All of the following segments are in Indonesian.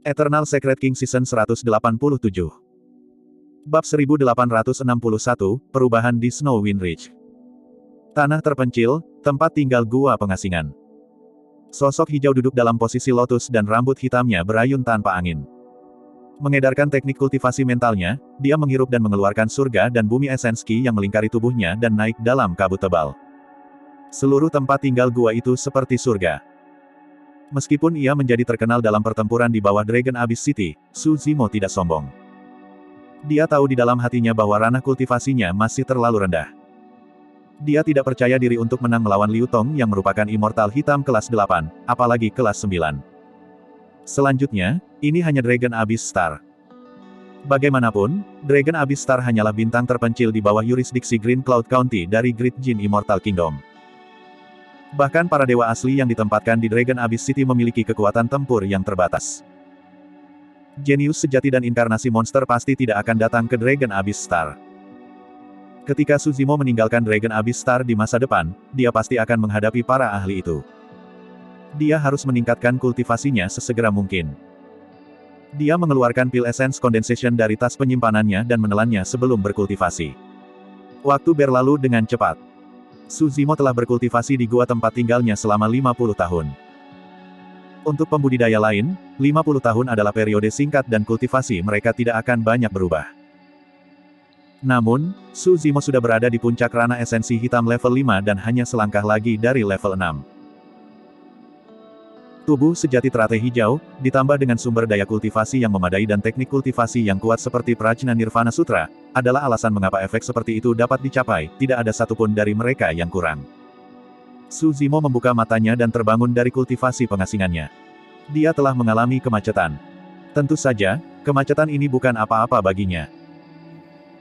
Eternal Secret King Season 187. Bab 1861, Perubahan di Snowwind Ridge. Tanah terpencil, tempat tinggal gua pengasingan. Sosok hijau duduk dalam posisi lotus dan rambut hitamnya berayun tanpa angin. Mengedarkan teknik kultivasi mentalnya, dia menghirup dan mengeluarkan surga dan bumi esens Ki yang melingkari tubuhnya dan naik dalam kabut tebal. Seluruh tempat tinggal gua itu seperti surga. Meskipun ia menjadi terkenal dalam pertempuran di bawah Dragon Abyss City, Su Zimo tidak sombong. Dia tahu di dalam hatinya bahwa ranah kultivasinya masih terlalu rendah. Dia tidak percaya diri untuk menang melawan Liu Tong yang merupakan immortal hitam kelas 8, apalagi kelas 9. Selanjutnya, ini hanya Dragon Abyss Star. Bagaimanapun, Dragon Abyss Star hanyalah bintang terpencil di bawah yurisdiksi Green Cloud County dari Great Jin Immortal Kingdom. Bahkan para dewa asli yang ditempatkan di Dragon Abyss City memiliki kekuatan tempur yang terbatas. Jenius sejati dan inkarnasi monster pasti tidak akan datang ke Dragon Abyss Star. Ketika Su Zimo meninggalkan Dragon Abyss Star di masa depan, dia pasti akan menghadapi para ahli itu. Dia harus meningkatkan kultivasinya sesegera mungkin. Dia mengeluarkan pil Essence Condensation dari tas penyimpanannya dan menelannya sebelum berkultivasi. Waktu berlalu dengan cepat. Su Zimo telah berkultivasi di gua tempat tinggalnya selama 50 tahun. Untuk pembudidaya lain, 50 tahun adalah periode singkat dan kultivasi mereka tidak akan banyak berubah. Namun, Su Zimo sudah berada di puncak ranah esensi hitam level 5 dan hanya selangkah lagi dari level 6. Tubuh sejati teratai hijau, ditambah dengan sumber daya kultivasi yang memadai dan teknik kultivasi yang kuat seperti Prajna Nirvana Sutra, adalah alasan mengapa efek seperti itu dapat dicapai, tidak ada satupun dari mereka yang kurang. Su Zimo membuka matanya dan terbangun dari kultivasi pengasingannya. Dia telah mengalami kemacetan. Tentu saja, kemacetan ini bukan apa-apa baginya.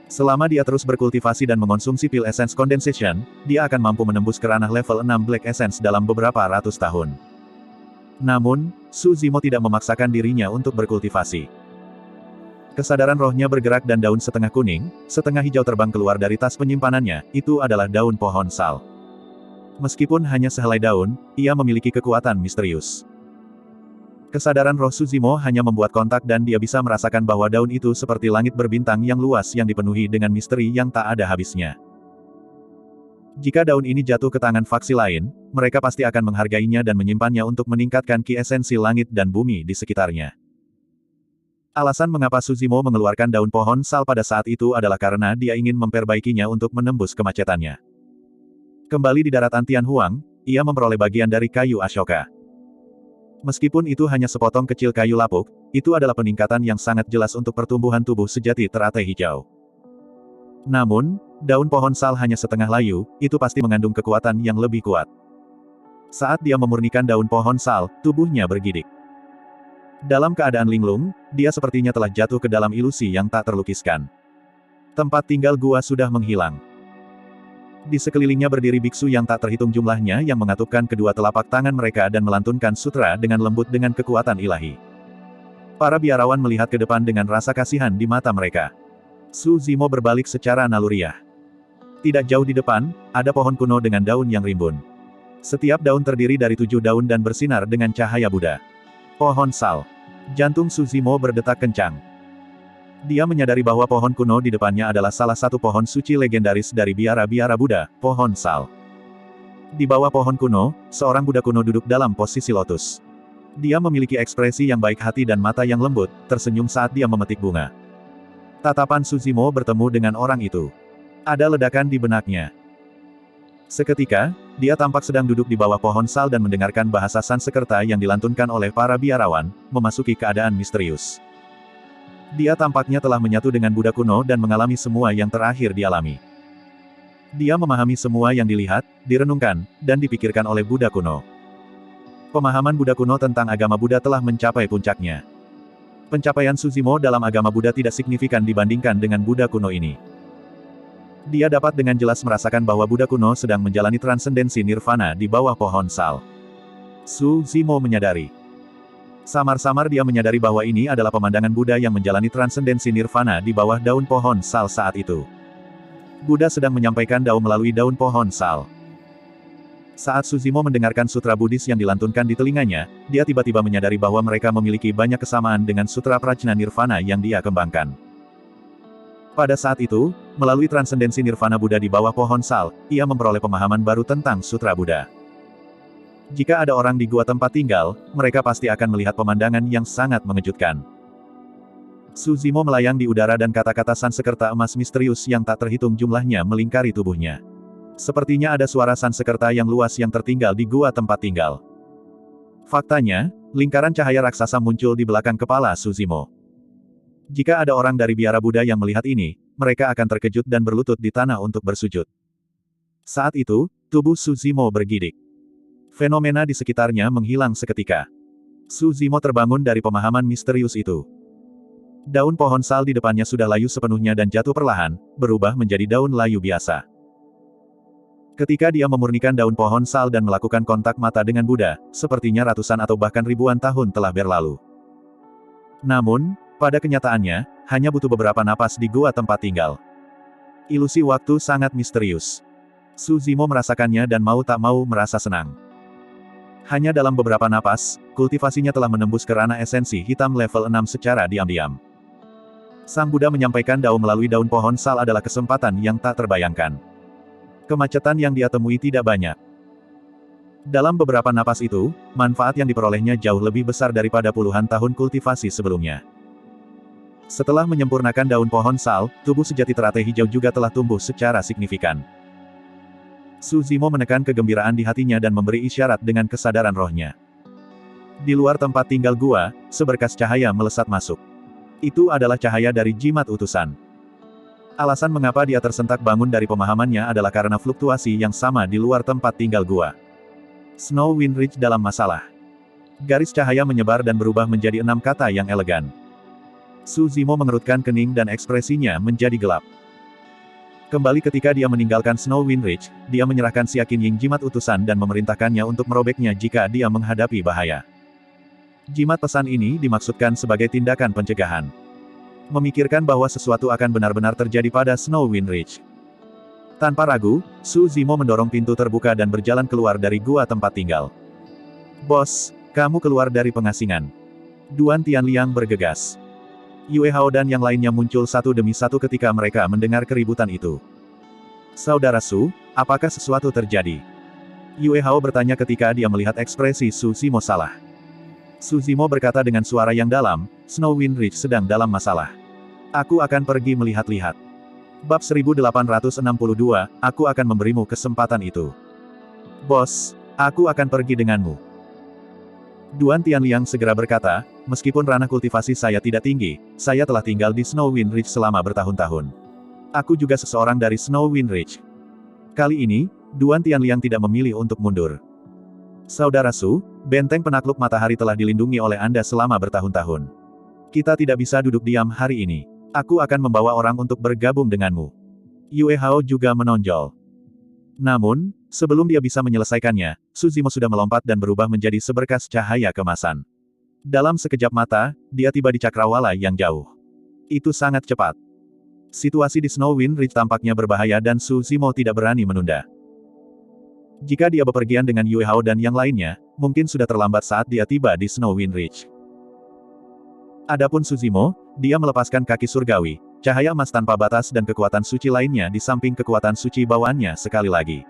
Selama dia terus berkultivasi dan mengonsumsi pil Essence Condensation, dia akan mampu menembus ke ranah level 6 Black Essence dalam beberapa ratus tahun. Namun, Su Zimo tidak memaksakan dirinya untuk berkultivasi. Kesadaran rohnya bergerak dan daun setengah kuning, setengah hijau terbang keluar dari tas penyimpanannya, itu adalah daun pohon sal. Meskipun hanya sehelai daun, ia memiliki kekuatan misterius. Kesadaran roh Su Zimo hanya membuat kontak dan dia bisa merasakan bahwa daun itu seperti langit berbintang yang luas yang dipenuhi dengan misteri yang tak ada habisnya. Jika daun ini jatuh ke tangan faksi lain, mereka pasti akan menghargainya dan menyimpannya untuk meningkatkan ki esensi langit dan bumi di sekitarnya. Alasan mengapa Su Zimo mengeluarkan daun pohon sal pada saat itu adalah karena dia ingin memperbaikinya untuk menembus kemacetannya. Kembali di daratan Tianhuang, ia memperoleh bagian dari kayu Ashoka. Meskipun itu hanya sepotong kecil kayu lapuk, itu adalah peningkatan yang sangat jelas untuk pertumbuhan tubuh sejati teratai hijau. Namun, daun pohon sal hanya setengah layu, itu pasti mengandung kekuatan yang lebih kuat. Saat dia memurnikan daun pohon sal, tubuhnya bergidik. Dalam keadaan linglung, dia sepertinya telah jatuh ke dalam ilusi yang tak terlukiskan. Tempat tinggal gua sudah menghilang. Di sekelilingnya berdiri biksu yang tak terhitung jumlahnya yang mengatupkan kedua telapak tangan mereka dan melantunkan sutra dengan lembut dengan kekuatan ilahi. Para biarawan melihat ke depan dengan rasa kasihan di mata mereka. Su Zimo berbalik secara naluriah. Tidak jauh di depan, ada pohon kuno dengan daun yang rimbun. Setiap daun terdiri dari 7 daun dan bersinar dengan cahaya Buddha. Pohon sal. Jantung Su Zimo berdetak kencang. Dia menyadari bahwa pohon kuno di depannya adalah salah satu pohon suci legendaris dari biara-biara Buddha, pohon sal. Di bawah pohon kuno, seorang Buddha kuno duduk dalam posisi lotus. Dia memiliki ekspresi yang baik hati dan mata yang lembut, tersenyum saat dia memetik bunga. Tatapan Su Zimo bertemu dengan orang itu. Ada ledakan di benaknya. Seketika, dia tampak sedang duduk di bawah pohon sal dan mendengarkan bahasa Sanskerta yang dilantunkan oleh para biarawan, memasuki keadaan misterius. Dia tampaknya telah menyatu dengan Buddha kuno dan mengalami semua yang terakhir dialami. Dia memahami semua yang dilihat, direnungkan, dan dipikirkan oleh Buddha kuno. Pemahaman Buddha kuno tentang agama Buddha telah mencapai puncaknya. Pencapaian Su Zimo dalam agama Buddha tidak signifikan dibandingkan dengan Buddha kuno ini. Dia dapat dengan jelas merasakan bahwa Buddha kuno sedang menjalani transendensi nirvana di bawah pohon sal. Su Zimo menyadari. Samar-samar dia menyadari bahwa ini adalah pemandangan Buddha yang menjalani transendensi nirvana di bawah daun pohon sal saat itu. Buddha sedang menyampaikan dao melalui daun pohon sal. Saat Suzimo mendengarkan sutra Buddhis yang dilantunkan di telinganya, dia tiba-tiba menyadari bahwa mereka memiliki banyak kesamaan dengan sutra Prajna Nirvana yang dia kembangkan. Pada saat itu, melalui transendensi Nirvana Buddha di bawah pohon sal, ia memperoleh pemahaman baru tentang sutra Buddha. Jika ada orang di gua tempat tinggal, mereka pasti akan melihat pemandangan yang sangat mengejutkan. Suzimo melayang di udara dan kata-kata Sansekerta emas misterius yang tak terhitung jumlahnya melingkari tubuhnya. Sepertinya ada suara Sansekerta yang luas yang tertinggal di gua tempat tinggal. Faktanya, lingkaran cahaya raksasa muncul di belakang kepala Suzimo. Jika ada orang dari biara Buddha yang melihat ini, mereka akan terkejut dan berlutut di tanah untuk bersujud. Saat itu, tubuh Suzimo bergidik. Fenomena di sekitarnya menghilang seketika. Suzimo terbangun dari pemahaman misterius itu. Daun pohon sal di depannya sudah layu sepenuhnya dan jatuh perlahan, berubah menjadi daun layu biasa. Ketika dia memurnikan daun pohon sal dan melakukan kontak mata dengan Buddha, sepertinya ratusan atau bahkan ribuan tahun telah berlalu. Namun, pada kenyataannya, hanya butuh beberapa napas di gua tempat tinggal. Ilusi waktu sangat misterius. Suzimo merasakannya dan mau tak mau merasa senang. Hanya dalam beberapa napas, kultivasinya telah menembus ke ranah esensi hitam level 6 secara diam-diam. Sang Buddha menyampaikan dao melalui daun pohon sal adalah kesempatan yang tak terbayangkan. Kemacetan yang dia temui tidak banyak. Dalam beberapa napas itu, manfaat yang diperolehnya jauh lebih besar daripada puluhan tahun kultivasi sebelumnya. Setelah menyempurnakan daun pohon sal, tubuh sejati teratai hijau juga telah tumbuh secara signifikan. Suzimo menekan kegembiraan di hatinya dan memberi isyarat dengan kesadaran rohnya. Di luar tempat tinggal gua, seberkas cahaya melesat masuk. Itu adalah cahaya dari jimat utusan. Alasan mengapa dia tersentak bangun dari pemahamannya adalah karena fluktuasi yang sama di luar tempat tinggal gua. Snow Wind Ridge dalam masalah. Garis cahaya menyebar dan berubah menjadi 6 kata yang elegan. Suzimo mengerutkan kening dan ekspresinya menjadi gelap. Kembali ketika dia meninggalkan Snow Wind Ridge, dia menyerahkan Siakin Ying jimat utusan dan memerintahkannya untuk merobeknya jika dia menghadapi bahaya. Jimat pesan ini dimaksudkan sebagai tindakan pencegahan. Memikirkan bahwa sesuatu akan benar-benar terjadi pada Snow Wind Ridge. Tanpa ragu, Suzimo mendorong pintu terbuka dan berjalan keluar dari gua tempat tinggal. "Bos, kamu keluar dari pengasingan." Duan Tianliang bergegas. Yue Hao dan yang lainnya muncul satu demi satu ketika mereka mendengar keributan itu. "Saudara Su, apakah sesuatu terjadi?" Yue Hao bertanya ketika dia melihat ekspresi Suzimo salah. Suzimo berkata dengan suara yang dalam, "Snow Wind Ridge sedang dalam masalah. Aku akan pergi melihat-lihat." Bab 1862, aku akan memberimu kesempatan itu. "Bos, aku akan pergi denganmu." Duan Tianliang segera berkata, "Meskipun ranah kultivasi saya tidak tinggi, saya telah tinggal di Snow Wind Ridge selama bertahun-tahun. Aku juga seseorang dari Snow Wind Ridge." Kali ini, Duan Tianliang tidak memilih untuk mundur. "Saudara Su, benteng penakluk matahari telah dilindungi oleh Anda selama bertahun-tahun. Kita tidak bisa duduk diam hari ini. Aku akan membawa orang untuk bergabung denganmu." Yue Hao juga menonjol. Namun, sebelum dia bisa menyelesaikannya, Suzimo sudah melompat dan berubah menjadi seberkas cahaya kemasan. Dalam sekejap mata, dia tiba di cakrawala yang jauh. Itu sangat cepat. Situasi di Snow Wind Ridge tampaknya berbahaya dan Suzimo tidak berani menunda. Jika dia bepergian dengan Yue Hao dan yang lainnya, mungkin sudah terlambat saat dia tiba di Snow Wind Ridge. Adapun Suzimo, dia melepaskan kaki surgawi, cahaya emas tanpa batas dan kekuatan suci lainnya di samping kekuatan suci bawaannya sekali lagi.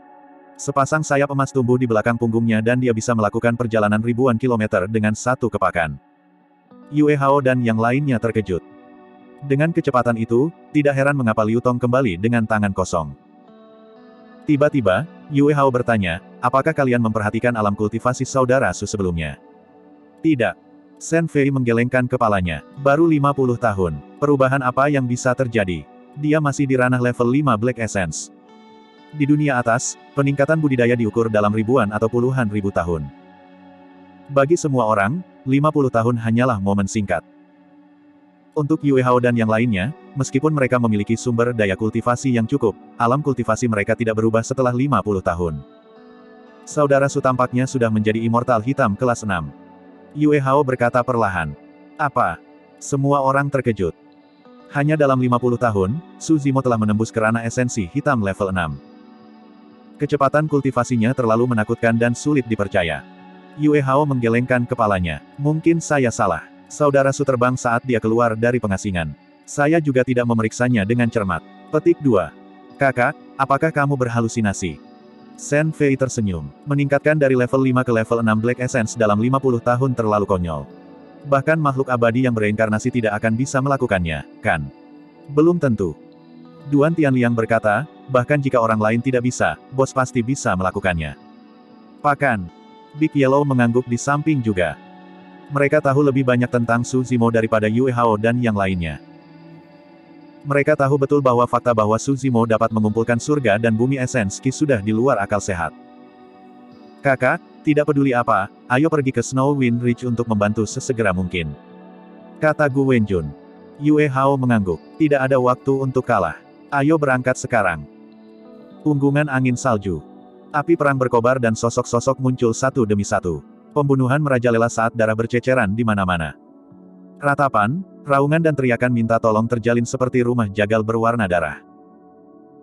Sepasang sayap emas tumbuh di belakang punggungnya dan dia bisa melakukan perjalanan ribuan kilometer dengan satu kepakan. Yue Hao dan yang lainnya terkejut. Dengan kecepatan itu, tidak heran mengapa Liu Tong kembali dengan tangan kosong. Tiba-tiba, Yue Hao bertanya, "Apakah kalian memperhatikan alam kultivasi saudara Su sebelumnya?" "Tidak." Shen Fei menggelengkan kepalanya. "Baru 50 tahun. Perubahan apa yang bisa terjadi? Dia masih di ranah level 5 Black Essence. Di dunia atas, peningkatan budidaya diukur dalam ribuan atau puluhan ribu tahun. Bagi semua orang, 50 tahun hanyalah momen singkat." Untuk Yue Hao dan yang lainnya, meskipun mereka memiliki sumber daya kultivasi yang cukup, alam kultivasi mereka tidak berubah setelah 50 tahun. Saudara Su tampaknya sudah menjadi immortal hitam kelas 6. Yue Hao berkata perlahan. "Apa?" Semua orang terkejut. Hanya dalam 50 tahun, Suzimo telah menembus ke ranah esensi hitam level 6. Kecepatan kultivasinya terlalu menakutkan dan sulit dipercaya. Yue Hao menggelengkan kepalanya. Mungkin saya salah. Saudara Su terbang saat dia keluar dari pengasingan. Saya juga tidak memeriksanya dengan cermat. Petik 2. Kakak, apakah kamu berhalusinasi? Shen Fei tersenyum. Meningkatkan dari level 5 ke level 6 Black Essence dalam 50 tahun terlalu konyol. Bahkan makhluk abadi yang bereinkarnasi tidak akan bisa melakukannya, kan? Belum tentu. Duan Tianliang berkata, bahkan jika orang lain tidak bisa, bos pasti bisa melakukannya. Pakan. Big Yellow mengangguk di samping juga. Mereka tahu lebih banyak tentang Su Zimo daripada Yue Hao dan yang lainnya. Mereka tahu betul bahwa fakta bahwa Su Zimo dapat mengumpulkan surga dan bumi esens Qi sudah di luar akal sehat. Kakak, tidak peduli apa, ayo pergi ke Snow Wind Ridge untuk membantu sesegera mungkin. Kata Gu Wenjun. Yue Hao mengangguk. Tidak ada waktu untuk kalah. Ayo berangkat sekarang. Unggungan angin salju. Api perang berkobar dan sosok-sosok muncul satu demi satu. Pembunuhan merajalela saat darah berceceran di mana-mana. Ratapan, raungan dan teriakan minta tolong terjalin seperti rumah jagal berwarna darah.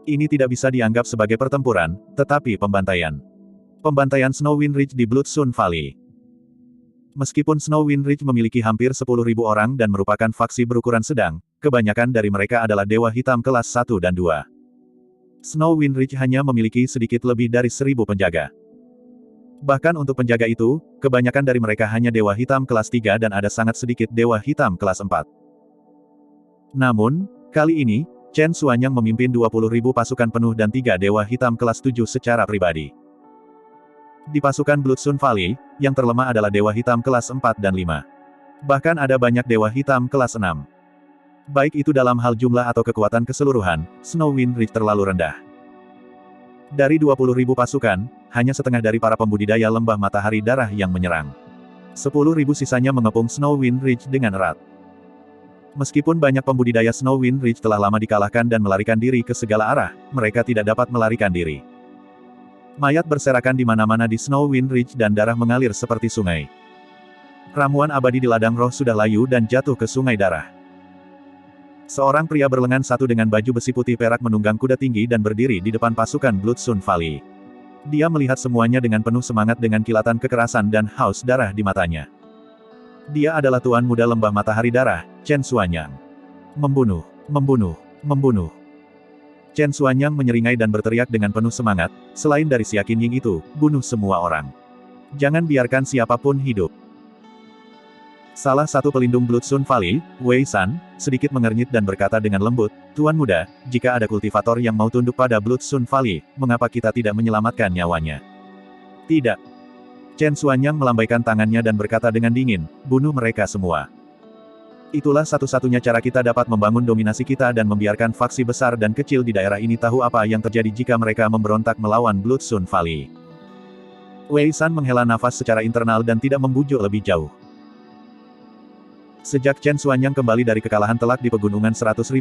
Ini tidak bisa dianggap sebagai pertempuran, tetapi pembantaian. Pembantaian Snow Wind Ridge di Bloodstone Valley. Meskipun Snow Wind Ridge memiliki hampir 10.000 orang dan merupakan faksi berukuran sedang, kebanyakan dari mereka adalah Dewa Hitam kelas 1 dan 2. Snow Wind Ridge hanya memiliki sedikit lebih dari 1.000 penjaga. Bahkan untuk penjaga itu, kebanyakan dari mereka hanya Dewa Hitam kelas 3 dan ada sangat sedikit Dewa Hitam kelas 4. Namun, kali ini, Chen Xuanyang memimpin 20.000 pasukan penuh dan 3 Dewa Hitam kelas 7 secara pribadi. Di pasukan Bloodstone Valley, yang terlemah adalah Dewa Hitam kelas 4 dan 5. Bahkan ada banyak Dewa Hitam kelas 6. Baik itu dalam hal jumlah atau kekuatan keseluruhan, Snow Wind Ridge terlalu rendah. Dari 20.000 pasukan, hanya setengah dari para pembudidaya lembah matahari darah yang menyerang. 10.000 sisanya mengepung Snow Wind Ridge dengan erat. Meskipun banyak pembudidaya Snow Wind Ridge telah lama dikalahkan dan melarikan diri ke segala arah, mereka tidak dapat melarikan diri. Mayat berserakan di mana-mana di Snow Wind Ridge dan darah mengalir seperti sungai. Ramuan abadi di ladang roh sudah layu dan jatuh ke sungai darah. Seorang pria berlengan satu dengan baju besi putih perak menunggang kuda tinggi dan berdiri di depan pasukan Bloodstone Valley. Dia melihat semuanya dengan penuh semangat dengan kilatan kekerasan dan haus darah di matanya. Dia adalah Tuan Muda Lembah Matahari Darah, Chen Xuanyang. Membunuh, membunuh, membunuh. Chen Xuanyang menyeringai dan berteriak dengan penuh semangat, selain dari Xia Qinying itu, bunuh semua orang. Jangan biarkan siapapun hidup. Salah satu pelindung Bloodstone Valley, Wei San, sedikit mengernyit dan berkata dengan lembut, Tuan Muda, jika ada kultivator yang mau tunduk pada Bloodstone Valley, mengapa kita tidak menyelamatkan nyawanya? Tidak. Chen Xuanyang melambaikan tangannya dan berkata dengan dingin, bunuh mereka semua. Itulah satu-satunya cara kita dapat membangun dominasi kita dan membiarkan faksi besar dan kecil di daerah ini tahu apa yang terjadi jika mereka memberontak melawan Bloodstone Valley. Wei San menghela nafas secara internal dan tidak membujuk lebih jauh. Sejak Chen Xuanyang kembali dari kekalahan telak di pegunungan 100.050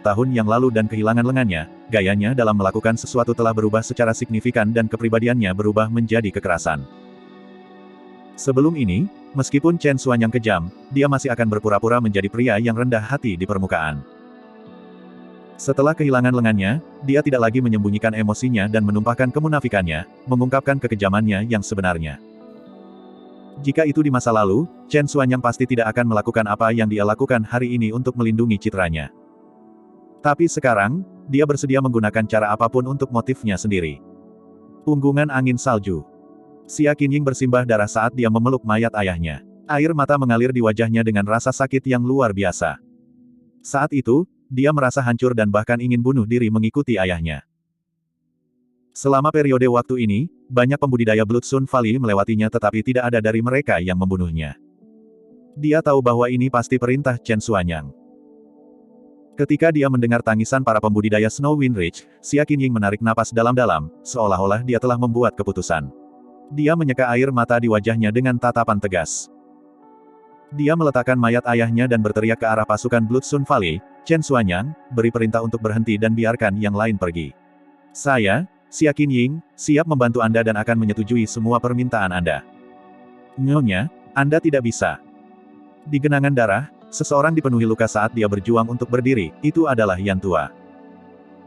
tahun yang lalu dan kehilangan lengannya, gayanya dalam melakukan sesuatu telah berubah secara signifikan dan kepribadiannya berubah menjadi kekerasan. Sebelum ini, meskipun Chen Xuanyang kejam, dia masih akan berpura-pura menjadi pria yang rendah hati di permukaan. Setelah kehilangan lengannya, dia tidak lagi menyembunyikan emosinya dan menumpahkan kemunafikannya, mengungkapkan kekejamannya yang sebenarnya. Jika itu di masa lalu, Chen Xuanyang pasti tidak akan melakukan apa yang dia lakukan hari ini untuk melindungi citranya. Tapi sekarang, dia bersedia menggunakan cara apapun untuk motifnya sendiri. Unggungan angin salju. Xia Qinying bersimbah darah saat dia memeluk mayat ayahnya. Air mata mengalir di wajahnya dengan rasa sakit yang luar biasa. Saat itu, dia merasa hancur dan bahkan ingin bunuh diri mengikuti ayahnya. Selama periode waktu ini, banyak pembudidaya Bloodstone Valley melewatinya tetapi tidak ada dari mereka yang membunuhnya. Dia tahu bahwa ini pasti perintah Chen Xuanyang. Ketika dia mendengar tangisan para pembudidaya Snow Wind Ridge, Xia Qinying menarik napas dalam-dalam, seolah-olah dia telah membuat keputusan. Dia menyeka air mata di wajahnya dengan tatapan tegas. Dia meletakkan mayat ayahnya dan berteriak ke arah pasukan Bloodstone Valley, Chen Xuanyang, beri perintah untuk berhenti dan biarkan yang lain pergi. Saya, Xia Qinying, siap membantu Anda dan akan menyetujui semua permintaan Anda. Nyonya, Anda tidak bisa. Di genangan darah, seseorang dipenuhi luka saat dia berjuang untuk berdiri, itu adalah Yan Tua.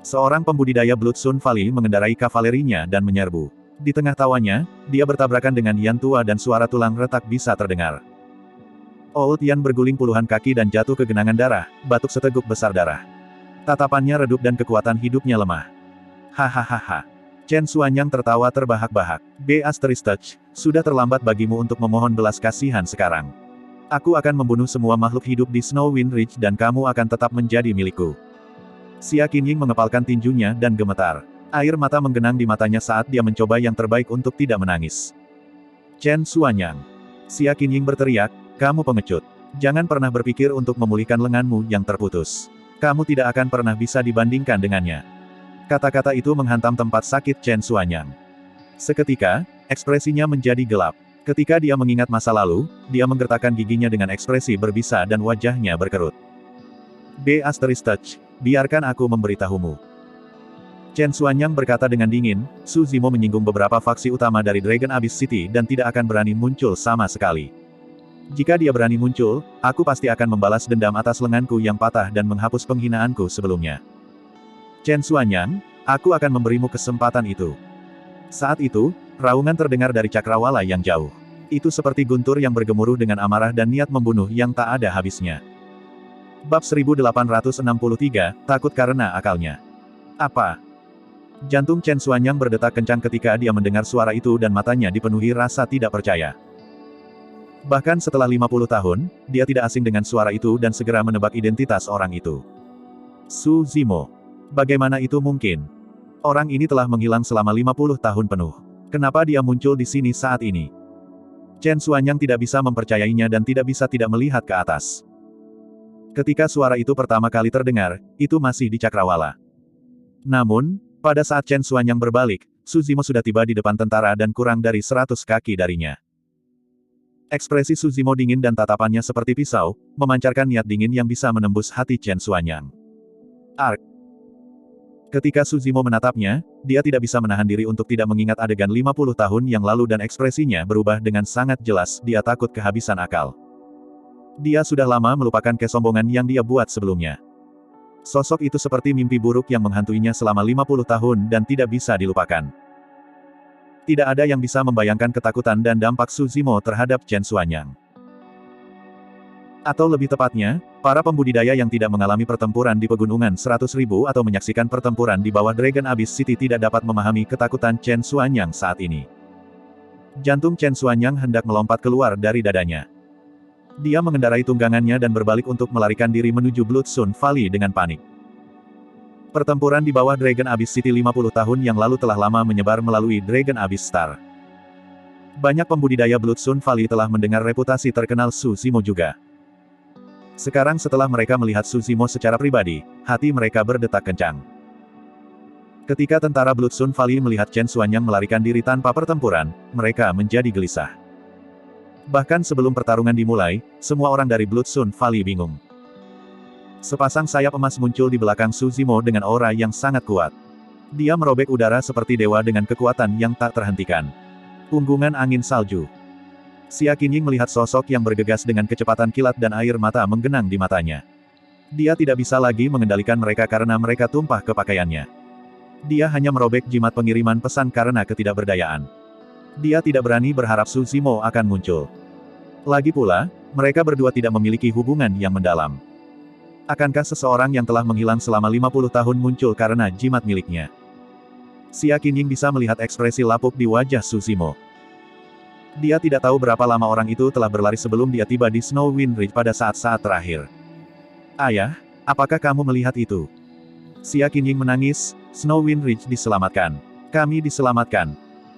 Seorang pembudidaya Bloodstone Valley mengendarai kavalerinya dan menyerbu. Di tengah tawanya, dia bertabrakan dengan Yan tua dan suara tulang retak bisa terdengar. Old Yan berguling puluhan kaki dan jatuh ke genangan darah, batuk seteguk besar darah. Tatapannya redup dan kekuatan hidupnya lemah. Hahaha. Chen Xuanyang tertawa terbahak-bahak. Sudah terlambat bagimu untuk memohon belas kasihan sekarang. Aku akan membunuh semua makhluk hidup di Snow Wind Ridge dan kamu akan tetap menjadi milikku. Xia Qinying mengepalkan tinjunya dan gemetar. Air mata menggenang di matanya saat dia mencoba yang terbaik untuk tidak menangis. Chen Xuanyang. Xia Qinying berteriak, kamu pengecut. Jangan pernah berpikir untuk memulihkan lenganmu yang terputus. Kamu tidak akan pernah bisa dibandingkan dengannya. Kata-kata itu menghantam tempat sakit Chen Xuanyang. Seketika, ekspresinya menjadi gelap. Ketika dia mengingat masa lalu, dia menggertakkan giginya dengan ekspresi berbisa dan wajahnya berkerut. Biarkan aku memberitahumu. Chen Xuanyang berkata dengan dingin, Su Zimo menyinggung beberapa faksi utama dari Dragon Abyss City dan tidak akan berani muncul sama sekali. Jika dia berani muncul, aku pasti akan membalas dendam atas lenganku yang patah dan menghapus penghinaanku sebelumnya. Chen Xuanyang, aku akan memberimu kesempatan itu. Saat itu, raungan terdengar dari cakrawala yang jauh. Itu seperti guntur yang bergemuruh dengan amarah dan niat membunuh yang tak ada habisnya. Bab 1863, takut karena akalnya. Apa? Jantung Chen Xuanyang berdetak kencang ketika dia mendengar suara itu dan matanya dipenuhi rasa tidak percaya. Bahkan setelah 50 tahun, dia tidak asing dengan suara itu dan segera menebak identitas orang itu. Su Zimo. Bagaimana itu mungkin? Orang ini telah menghilang selama 50 tahun penuh. Kenapa dia muncul di sini saat ini? Chen Xuanyang tidak bisa mempercayainya dan tidak bisa tidak melihat ke atas. Ketika suara itu pertama kali terdengar, itu masih di cakrawala. Namun, pada saat Chen Xuanyang berbalik, Su Zimo sudah tiba di depan tentara dan kurang dari 100 kaki darinya. Ekspresi Su Zimo dingin dan tatapannya seperti pisau, memancarkan niat dingin yang bisa menembus hati Chen Xuanyang. Ark. Ketika Su Zimo menatapnya, dia tidak bisa menahan diri untuk tidak mengingat adegan 50 tahun yang lalu dan ekspresinya berubah dengan sangat jelas, dia takut kehabisan akal. Dia sudah lama melupakan kesombongan yang dia buat sebelumnya. Sosok itu seperti mimpi buruk yang menghantuinya selama 50 tahun dan tidak bisa dilupakan. Tidak ada yang bisa membayangkan ketakutan dan dampak Su Zimo terhadap Chen Xuanyang. Atau lebih tepatnya, para pembudidaya yang tidak mengalami pertempuran di pegunungan 100.000 atau menyaksikan pertempuran di bawah Dragon Abyss City tidak dapat memahami ketakutan Chen Xuanyang saat ini. Jantung Chen Xuanyang hendak melompat keluar dari dadanya. Dia mengendarai tunggangannya dan berbalik untuk melarikan diri menuju Bloodstone Valley dengan panik. Pertempuran di bawah Dragon Abyss City 50 tahun yang lalu telah lama menyebar melalui Dragon Abyss Star. Banyak pembudidaya Bloodstone Valley telah mendengar reputasi terkenal Su Zimo juga. Sekarang setelah mereka melihat Su Zimo secara pribadi, hati mereka berdetak kencang. Ketika tentara Bloodstone Valley melihat Chen Xuanyang melarikan diri tanpa pertempuran, mereka menjadi gelisah. Bahkan sebelum pertarungan dimulai, semua orang dari Bloodstone Valley bingung. Sepasang sayap emas muncul di belakang Su Zimo dengan aura yang sangat kuat. Dia merobek udara seperti dewa dengan kekuatan yang tak terhentikan. Punggungan angin salju. Xia Qinying melihat sosok yang bergegas dengan kecepatan kilat dan air mata menggenang di matanya. Dia tidak bisa lagi mengendalikan mereka karena mereka tumpah ke pakaiannya. Dia hanya merobek jimat pengiriman pesan karena ketidakberdayaan. Dia tidak berani berharap Su Zimo akan muncul. Lagi pula, mereka berdua tidak memiliki hubungan yang mendalam. Akankah seseorang yang telah menghilang selama 50 tahun muncul karena jimat miliknya? Xia Qinying bisa melihat ekspresi lapuk di wajah Su Zimo. Dia tidak tahu berapa lama orang itu telah berlari sebelum dia tiba di Snow Wind Ridge pada saat-saat terakhir. Ayah, apakah kamu melihat itu? Xia Qinying menangis, Snow Wind Ridge diselamatkan. Kami diselamatkan.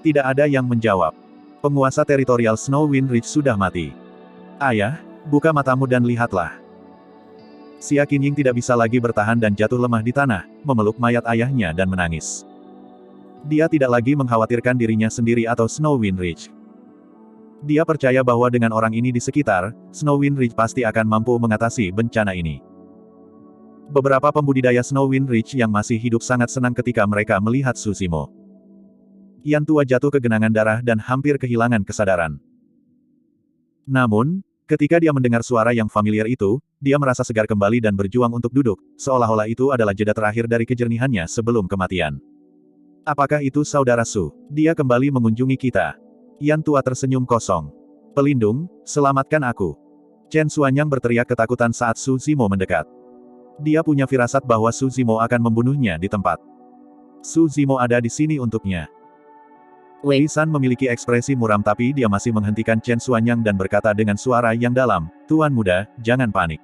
Tidak ada yang menjawab. Penguasa teritorial Snow Wind Ridge sudah mati. Ayah, buka matamu dan lihatlah. Xia Qinying tidak bisa lagi bertahan dan jatuh lemah di tanah, memeluk mayat ayahnya dan menangis. Dia tidak lagi mengkhawatirkan dirinya sendiri atau Snow Wind Ridge. Dia percaya bahwa dengan orang ini di sekitar, Snow Wind Ridge pasti akan mampu mengatasi bencana ini. Beberapa pembudidaya Snow Wind Ridge yang masih hidup sangat senang ketika mereka melihat Su Zimo. Yan tua jatuh ke genangan darah dan hampir kehilangan kesadaran. Namun, Ketika dia mendengar suara yang familiar itu, dia merasa segar kembali dan berjuang untuk duduk, seolah-olah itu adalah jeda terakhir dari kejernihannya sebelum kematian. Apakah itu saudara Su? Dia kembali mengunjungi kita. Yan tua tersenyum kosong. Pelindung, selamatkan aku. Chen Xuanyang berteriak ketakutan saat Su Zimo mendekat. Dia punya firasat bahwa Su Zimo akan membunuhnya di tempat. Su Zimo ada di sini untuknya. Wei San memiliki ekspresi muram tapi dia masih menghentikan Chen Xuanyang dan berkata dengan suara yang dalam, "Tuan muda, jangan panik.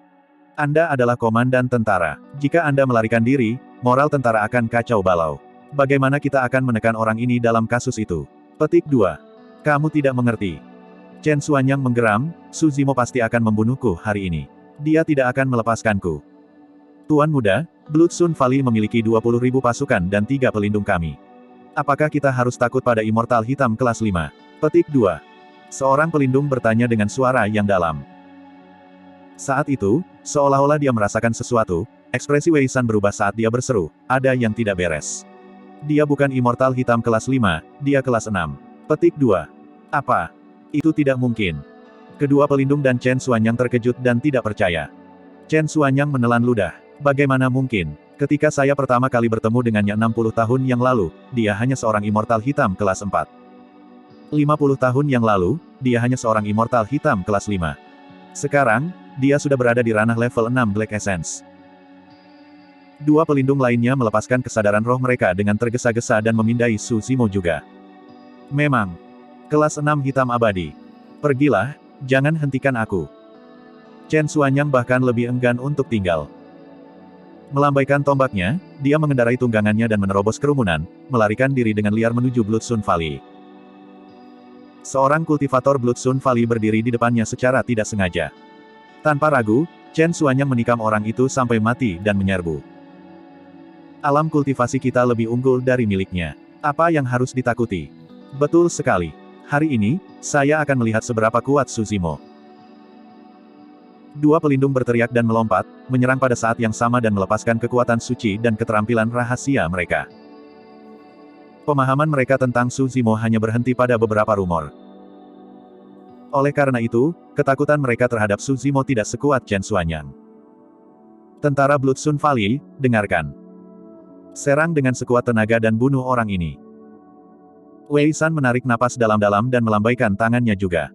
Anda adalah komandan tentara. Jika Anda melarikan diri, moral tentara akan kacau balau. Bagaimana kita akan menekan orang ini dalam kasus itu?" Petik 2. Kamu tidak mengerti. Chen Xuanyang menggeram, Su Zimo pasti akan membunuhku hari ini. Dia tidak akan melepaskanku. Tuan muda, Blood Sun Valley memiliki 20.000 pasukan dan 3 pelindung kami. Apakah kita harus takut pada Immortal Hitam kelas 5? Petik 2. Seorang pelindung bertanya dengan suara yang dalam. Saat itu, seolah-olah dia merasakan sesuatu, ekspresi Wei San berubah saat dia berseru, ada yang tidak beres. Dia bukan Immortal Hitam kelas 5, dia kelas 6. Petik 2. Apa? Itu tidak mungkin. Kedua pelindung dan Chen Xuanyang terkejut dan tidak percaya. Chen Xuanyang menelan ludah. Bagaimana mungkin? Ketika saya pertama kali bertemu dengannya 60 tahun yang lalu, dia hanya seorang Immortal Hitam kelas 4. 50 tahun yang lalu, dia hanya seorang Immortal Hitam kelas 5. Sekarang, dia sudah berada di ranah level 6 Black Essence. Dua pelindung lainnya melepaskan kesadaran roh mereka dengan tergesa-gesa dan memindai Su Zimo juga. Memang. Kelas 6 hitam abadi. Pergilah, jangan hentikan aku. Chen Xuanyang bahkan lebih enggan untuk tinggal. Melambaikan tombaknya, dia mengendarai tunggangannya dan menerobos kerumunan, melarikan diri dengan liar menuju Blood Sun Valley. Seorang kultivator Blood Sun Valley berdiri di depannya secara tidak sengaja. Tanpa ragu, Chen Xuanyang menikam orang itu sampai mati dan menyerbu. Alam kultivasi kita lebih unggul dari miliknya. Apa yang harus ditakuti? Betul sekali. Hari ini, saya akan melihat seberapa kuat Su Zimo. Dua pelindung berteriak dan melompat, menyerang pada saat yang sama dan melepaskan kekuatan suci dan keterampilan rahasia mereka. Pemahaman mereka tentang Su Zimo hanya berhenti pada beberapa rumor. Oleh karena itu, ketakutan mereka terhadap Su Zimo tidak sekuat Chen Xuanyang. Tentara Blood Sun Valley, dengarkan. Serang dengan sekuat tenaga dan bunuh orang ini. Wei San menarik napas dalam-dalam dan melambaikan tangannya juga.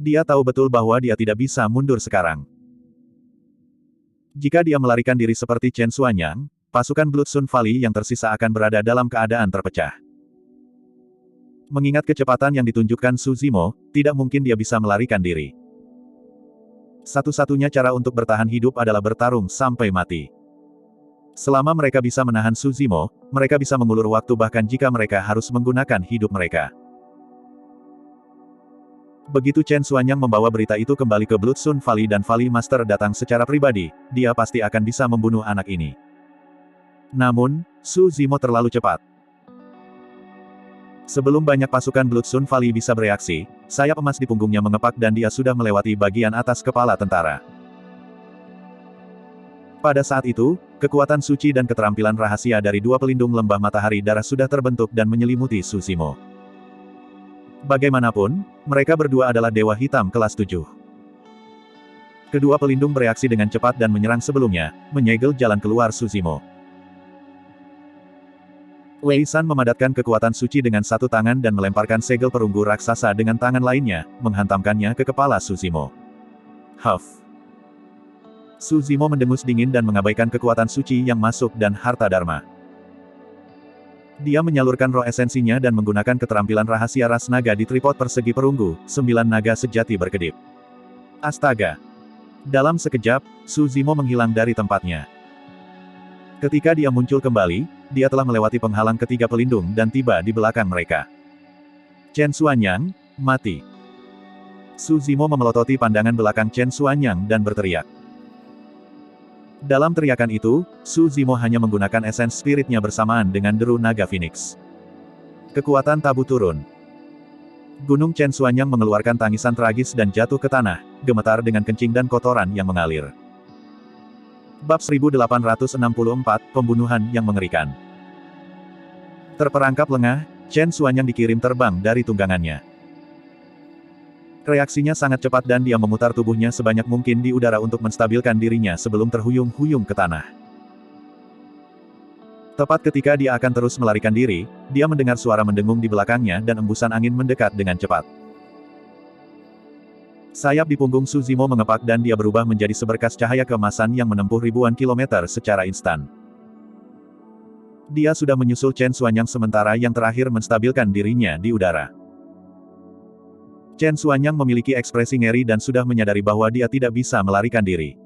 Dia tahu betul bahwa dia tidak bisa mundur sekarang. Jika dia melarikan diri seperti Chen Xuanyang, pasukan Blood Sun Valley yang tersisa akan berada dalam keadaan terpecah. Mengingat kecepatan yang ditunjukkan Su Zimo, tidak mungkin dia bisa melarikan diri. Satu-satunya cara untuk bertahan hidup adalah bertarung sampai mati. Selama mereka bisa menahan Su Zimo, mereka bisa mengulur waktu bahkan jika mereka harus menggunakan hidup mereka. Begitu Chen Xuanyang membawa berita itu kembali ke Blood Sun Valley dan Valley Master datang secara pribadi, dia pasti akan bisa membunuh anak ini. Namun, Su Zimo terlalu cepat. Sebelum banyak pasukan Blood Sun Valley bisa bereaksi, sayap emas di punggungnya mengepak dan dia sudah melewati bagian atas kepala tentara. Pada saat itu, kekuatan suci dan keterampilan rahasia dari dua pelindung lembah matahari darah sudah terbentuk dan menyelimuti Su Zimo. Bagaimanapun, mereka berdua adalah Dewa Hitam kelas 7. Kedua pelindung bereaksi dengan cepat dan menyerang sebelumnya, menyegel jalan keluar Su Zimo. Wei San memadatkan kekuatan suci dengan satu tangan dan melemparkan segel perunggu raksasa dengan tangan lainnya, menghantamkannya ke kepala Su Zimo. Huff. Su Zimo mendengus dingin dan mengabaikan kekuatan suci yang masuk dan harta dharma. Dia menyalurkan roh esensinya dan menggunakan keterampilan rahasia ras naga di tripod persegi perunggu, 9 naga sejati berkedip. Astaga! Dalam sekejap, Su Zimo menghilang dari tempatnya. Ketika dia muncul kembali, dia telah melewati penghalang ketiga pelindung dan tiba di belakang mereka. Chen Xuanyang, mati. Su Zimo memelototi pandangan belakang Chen Xuanyang dan berteriak. Dalam teriakan itu, Su Zimo hanya menggunakan esens spiritnya bersamaan dengan deru naga Phoenix. Kekuatan tabu turun. Gunung Chen Xuanyang mengeluarkan tangisan tragis dan jatuh ke tanah, gemetar dengan kencing dan kotoran yang mengalir. Bab 1864, Pembunuhan yang Mengerikan. Terperangkap lengah, Chen Xuanyang dikirim terbang dari tunggangannya. Reaksinya sangat cepat dan dia memutar tubuhnya sebanyak mungkin di udara untuk menstabilkan dirinya sebelum terhuyung-huyung ke tanah. Tepat ketika dia akan terus melarikan diri, dia mendengar suara mendengung di belakangnya dan embusan angin mendekat dengan cepat. Sayap di punggung Suzimo mengepak dan dia berubah menjadi seberkas cahaya keemasan yang menempuh ribuan kilometer secara instan. Dia sudah menyusul Chen Xuanyang sementara yang terakhir menstabilkan dirinya di udara. Chen Xuanyang memiliki ekspresi ngeri dan sudah menyadari bahwa dia tidak bisa melarikan diri.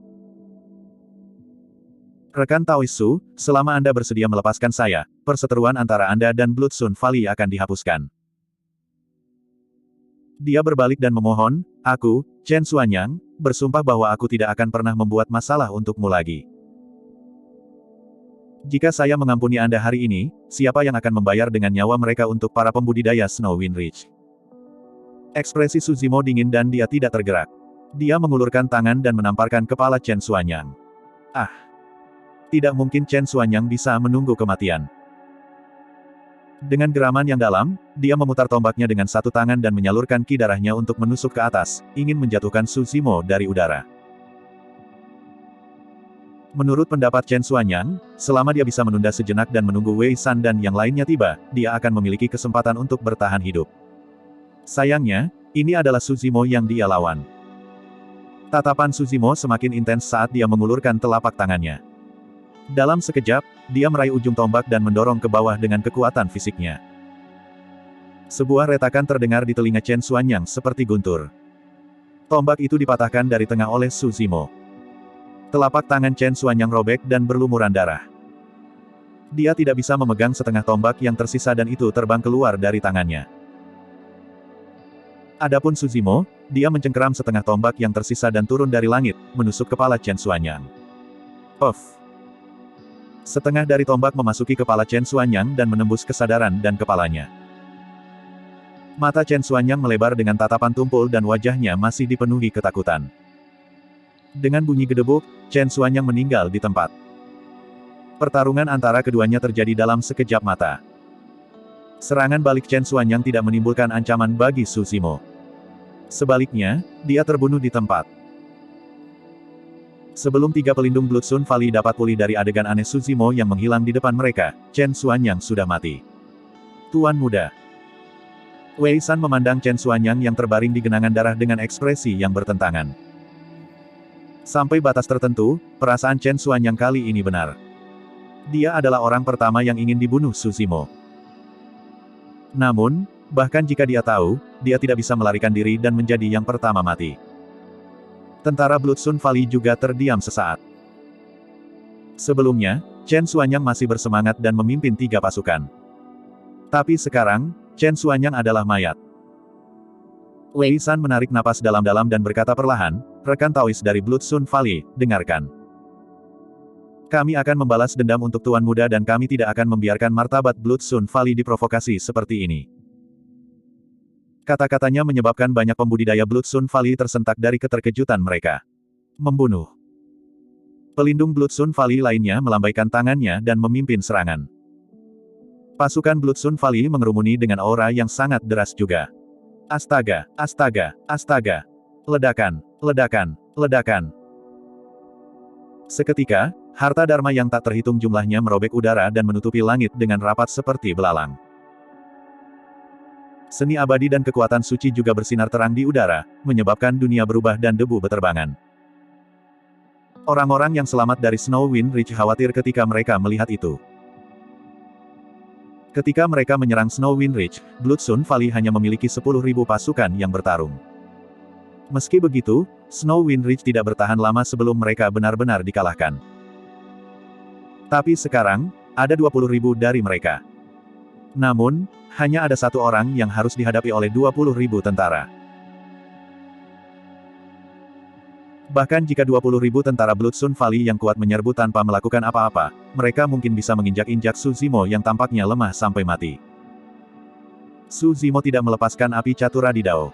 Rekan Taoist Su, selama Anda bersedia melepaskan saya, perseteruan antara Anda dan Blood Sun Valley akan dihapuskan. Dia berbalik dan memohon, aku, Chen Xuanyang, bersumpah bahwa aku tidak akan pernah membuat masalah untukmu lagi. Jika saya mengampuni Anda hari ini, siapa yang akan membayar dengan nyawa mereka untuk para pembudidaya Snow Wind Ridge? Ekspresi Suzimo dingin dan dia tidak tergerak. Dia mengulurkan tangan dan menamparkan kepala Chen Xuanyang. Ah! Tidak mungkin Chen Xuanyang bisa menunggu kematian. Dengan geraman yang dalam, dia memutar tombaknya dengan satu tangan dan menyalurkan ki darahnya untuk menusuk ke atas, ingin menjatuhkan Suzimo dari udara. Menurut pendapat Chen Xuanyang, selama dia bisa menunda sejenak dan menunggu Wei San dan yang lainnya tiba, dia akan memiliki kesempatan untuk bertahan hidup. Sayangnya, ini adalah Suzimo yang dia lawan. Tatapan Suzimo semakin intens saat dia mengulurkan telapak tangannya. Dalam sekejap, dia meraih ujung tombak dan mendorong ke bawah dengan kekuatan fisiknya. Sebuah retakan terdengar di telinga Chen Xuanyang seperti guntur. Tombak itu dipatahkan dari tengah oleh Suzimo. Telapak tangan Chen Xuanyang robek dan berlumuran darah. Dia tidak bisa memegang setengah tombak yang tersisa dan itu terbang keluar dari tangannya. Adapun Suzimo, dia mencengkeram setengah tombak yang tersisa dan turun dari langit, menusuk kepala Chen Xuanyang. Puff! Setengah dari tombak memasuki kepala Chen Xuanyang dan menembus kesadaran dan kepalanya. Mata Chen Xuanyang melebar dengan tatapan tumpul dan wajahnya masih dipenuhi ketakutan. Dengan bunyi gedebuk, Chen Xuanyang meninggal di tempat. Pertarungan antara keduanya terjadi dalam sekejap mata. Serangan balik Chen Xuanyang tidak menimbulkan ancaman bagi Suzimo. Sebaliknya, dia terbunuh di tempat. Sebelum tiga pelindung Blood Sun Valley dapat pulih dari adegan aneh Suzimo yang menghilang di depan mereka, Chen Xuanyang sudah mati. Tuan muda. Wei San memandang Chen Xuanyang yang terbaring di genangan darah dengan ekspresi yang bertentangan. Sampai batas tertentu, perasaan Chen Xuanyang kali ini benar. Dia adalah orang pertama yang ingin dibunuh Suzimo. Namun, bahkan jika dia tahu, dia tidak bisa melarikan diri dan menjadi yang pertama mati. Tentara Blood Sun Valley juga terdiam sesaat. Sebelumnya, Chen Xuanyang masih bersemangat dan memimpin 3 pasukan. Tapi sekarang, Chen Xuanyang adalah mayat. Wei San menarik napas dalam-dalam dan berkata perlahan, rekan Taoist dari Blood Sun Valley, dengarkan. Kami akan membalas dendam untuk Tuan Muda dan kami tidak akan membiarkan martabat Blood Sun Valley diprovokasi seperti ini. Kata-katanya menyebabkan banyak pembudidaya Blood Sun Valley tersentak dari keterkejutan mereka. Membunuh. Pelindung Blood Sun Valley lainnya melambaikan tangannya dan memimpin serangan. Pasukan Blood Sun Valley mengerumuni dengan aura yang sangat deras juga. Astaga, astaga, astaga. Ledakan, ledakan, ledakan. Seketika, harta dharma yang tak terhitung jumlahnya merobek udara dan menutupi langit dengan rapat seperti belalang. Seni abadi dan kekuatan suci juga bersinar terang di udara, menyebabkan dunia berubah dan debu beterbangan. Orang-orang yang selamat dari Snow Wind Ridge khawatir ketika mereka melihat itu. Ketika mereka menyerang Snow Wind Ridge, Blood Sun Valley hanya memiliki 10.000 pasukan yang bertarung. Meski begitu, Snow Wind Ridge tidak bertahan lama sebelum mereka benar-benar dikalahkan. Tapi sekarang, ada 20.000 dari mereka. Namun, hanya ada satu orang yang harus dihadapi oleh 20.000 tentara. Bahkan jika 20.000 tentara Blood Sun Valley yang kuat menyerbu tanpa melakukan apa-apa, mereka mungkin bisa menginjak-injak Suzimo yang tampaknya lemah sampai mati. Suzimo tidak melepaskan api catura di Dao.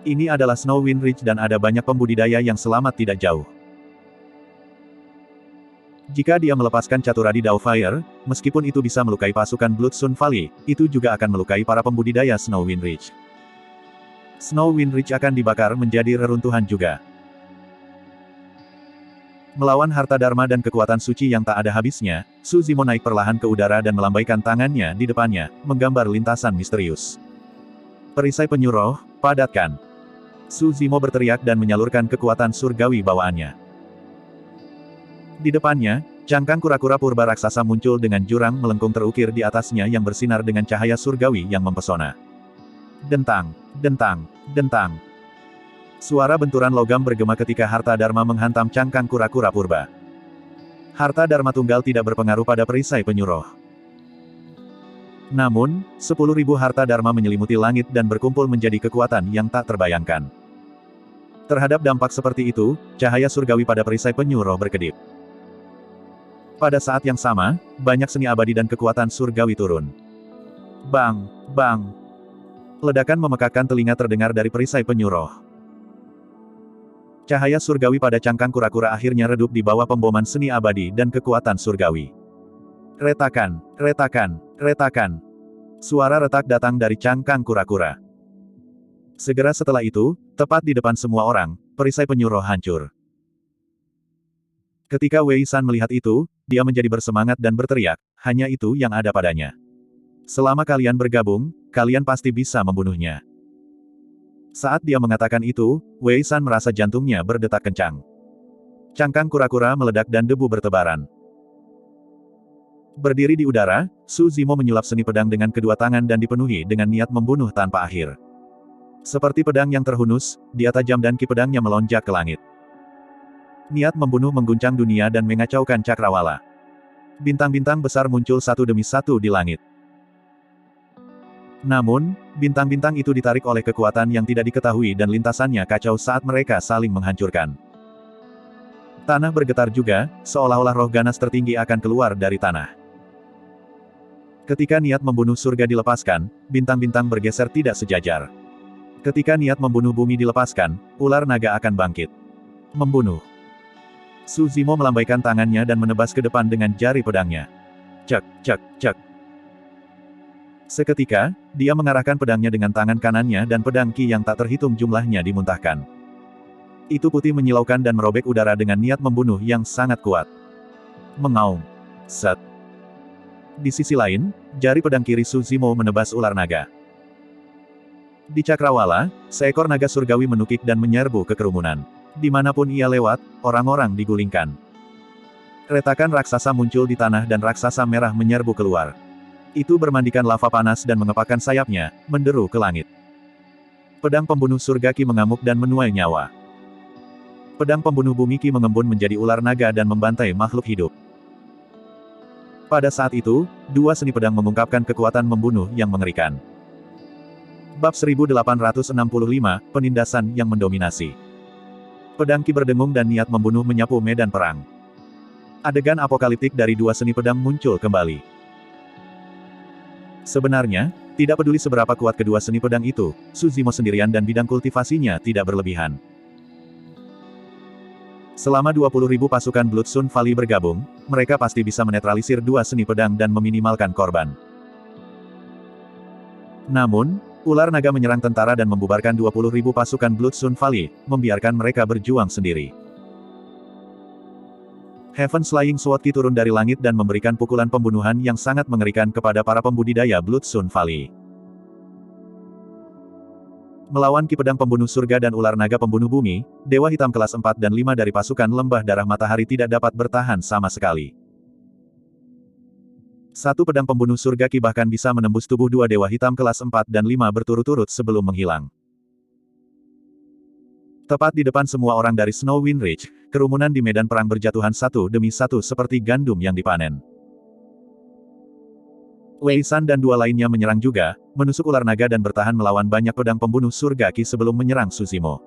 Ini adalah Snow Wind Ridge dan ada banyak pembudidaya yang selamat tidak jauh. Jika dia melepaskan caturadi Dao Fire, meskipun itu bisa melukai pasukan Blood Sun Valley, itu juga akan melukai para pembudidaya Snow Wind Ridge. Snow Wind Ridge akan dibakar menjadi reruntuhan juga. Melawan harta dharma dan kekuatan suci yang tak ada habisnya, Su Zimo naik perlahan ke udara dan melambaikan tangannya di depannya, menggambar lintasan misterius. Perisai penyuruh, padatkan. Su Zimo berteriak dan menyalurkan kekuatan surgawi bawaannya. Di depannya, cangkang kura-kura purba raksasa muncul dengan jurang melengkung terukir di atasnya yang bersinar dengan cahaya surgawi yang mempesona. Dentang, dentang, dentang. Suara benturan logam bergema ketika harta dharma menghantam cangkang kura-kura purba. Harta dharma tunggal tidak berpengaruh pada perisai penyuruh. Namun, 10.000 harta dharma menyelimuti langit dan berkumpul menjadi kekuatan yang tak terbayangkan. Terhadap dampak seperti itu, cahaya surgawi pada perisai penyuruh berkedip. Pada saat yang sama, banyak seni abadi dan kekuatan surgawi turun. Bang, bang. Ledakan memekakkan telinga terdengar dari perisai penyuruh. Cahaya surgawi pada cangkang kura-kura akhirnya redup di bawah pemboman seni abadi dan kekuatan surgawi. Retakan, retakan, retakan. Suara retak datang dari cangkang kura-kura. Segera setelah itu, tepat di depan semua orang, perisai penyuruh hancur. Ketika Wei San melihat itu, dia menjadi bersemangat dan berteriak, hanya itu yang ada padanya. Selama kalian bergabung, kalian pasti bisa membunuhnya. Saat dia mengatakan itu, Wei San merasa jantungnya berdetak kencang. Cangkang kura-kura meledak dan debu bertebaran. Berdiri di udara, Su Zimo menyulap seni pedang dengan kedua tangan dan dipenuhi dengan niat membunuh tanpa akhir. Seperti pedang yang terhunus, dia tajam dan ki pedangnya melonjak ke langit. Niat membunuh mengguncang dunia dan mengacaukan cakrawala. Bintang-bintang besar muncul satu demi satu di langit. Namun, bintang-bintang itu ditarik oleh kekuatan yang tidak diketahui dan lintasannya kacau saat mereka saling menghancurkan. Tanah bergetar juga, seolah-olah roh ganas tertinggi akan keluar dari tanah. Ketika niat membunuh surga dilepaskan, bintang-bintang bergeser tidak sejajar. Ketika niat membunuh bumi dilepaskan, ular naga akan bangkit. Membunuh. Su Zimo melambaikan tangannya dan menebas ke depan dengan jari pedangnya. Cek, cek, cek. Seketika, dia mengarahkan pedangnya dengan tangan kanannya dan pedang ki yang tak terhitung jumlahnya dimuntahkan. Itu putih menyilaukan dan merobek udara dengan niat membunuh yang sangat kuat. Mengaum. Set. Di sisi lain, jari pedang kiri Su Zimo menebas ular naga. Di cakrawala, seekor naga surgawi menukik dan menyerbu ke kerumunan. Dimanapun ia lewat, orang-orang digulingkan. Retakan raksasa muncul di tanah dan raksasa merah menyerbu keluar. Itu bermandikan lava panas dan mengepakkan sayapnya, menderu ke langit. Pedang pembunuh surga ki mengamuk dan menuai nyawa. Pedang pembunuh bumi ki mengembun menjadi ular naga dan membantai makhluk hidup. Pada saat itu, dua seni pedang mengungkapkan kekuatan membunuh yang mengerikan. Bab 1865, Penindasan yang mendominasi. Pedang ki berdengung dan niat membunuh menyapu medan perang. Adegan apokaliptik dari dua seni pedang muncul kembali. Sebenarnya, tidak peduli seberapa kuat kedua seni pedang itu, Su Zimo sendirian dan bidang kultivasinya tidak berlebihan. Selama 20.000 pasukan Blood Sun Valley bergabung, mereka pasti bisa menetralisir dua seni pedang dan meminimalkan korban. Namun, ular naga menyerang tentara dan membubarkan 20.000 pasukan Blood Sun Valley, membiarkan mereka berjuang sendiri. Heaven's Flying Sword Ki turun dari langit dan memberikan pukulan pembunuhan yang sangat mengerikan kepada para pembudidaya Blood Sun Valley. Melawan ki pedang pembunuh surga dan ular naga pembunuh bumi, Dewa Hitam kelas 4 dan 5 dari pasukan lembah darah matahari tidak dapat bertahan sama sekali. Satu pedang pembunuh surga ki bahkan bisa menembus tubuh dua Dewa Hitam kelas 4 dan 5 berturut-turut sebelum menghilang. Tepat di depan semua orang dari Snow Wind Ridge, kerumunan di medan perang berjatuhan satu demi satu seperti gandum yang dipanen. Wei San dan dua lainnya menyerang juga, menusuk ular naga dan bertahan melawan banyak pedang pembunuh surga ki sebelum menyerang Su Zimo.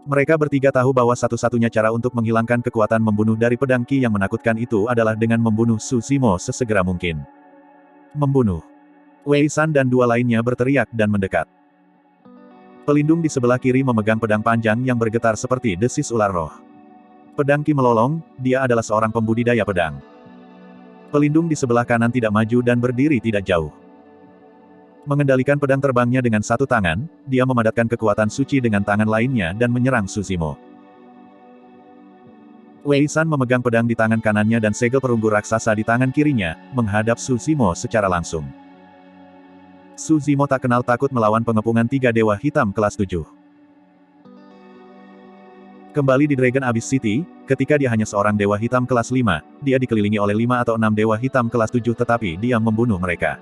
Mereka bertiga tahu bahwa satu-satunya cara untuk menghilangkan kekuatan membunuh dari pedang ki yang menakutkan itu adalah dengan membunuh Su Zimo sesegera mungkin. Membunuh. Wei San dan dua lainnya berteriak dan mendekat. Pelindung di sebelah kiri memegang pedang panjang yang bergetar seperti desis ular roh. Pedang ki melolong, dia adalah seorang pembudidaya pedang. Pelindung di sebelah kanan tidak maju dan berdiri tidak jauh. Mengendalikan pedang terbangnya dengan satu tangan, dia memadatkan kekuatan suci dengan tangan lainnya dan menyerang Suzimo. Wei San memegang pedang di tangan kanannya dan segel perunggu raksasa di tangan kirinya, menghadap Suzimo secara langsung. Suzimo tak kenal takut melawan pengepungan tiga dewa hitam kelas 7. Kembali di Dragon Abyss City, ketika dia hanya seorang dewa hitam kelas 5, dia dikelilingi oleh 5 atau 6 dewa hitam kelas 7 tetapi dia membunuh mereka.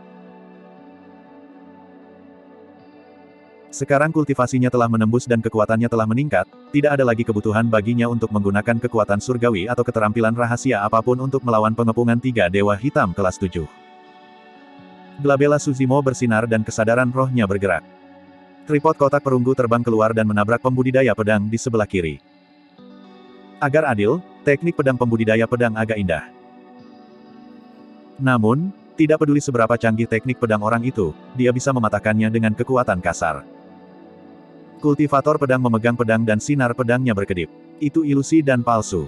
Sekarang kultivasinya telah menembus dan kekuatannya telah meningkat, tidak ada lagi kebutuhan baginya untuk menggunakan kekuatan surgawi atau keterampilan rahasia apapun untuk melawan pengepungan tiga dewa hitam kelas 7. Glabella Suzimo bersinar dan kesadaran rohnya bergerak. Tripod kotak perunggu terbang keluar dan menabrak pembudidaya pedang di sebelah kiri. Agar adil, teknik pedang pembudidaya pedang agak indah. Namun, tidak peduli seberapa canggih teknik pedang orang itu, dia bisa mematahkannya dengan kekuatan kasar. Kultivator pedang memegang pedang dan sinar pedangnya berkedip. Itu ilusi dan palsu.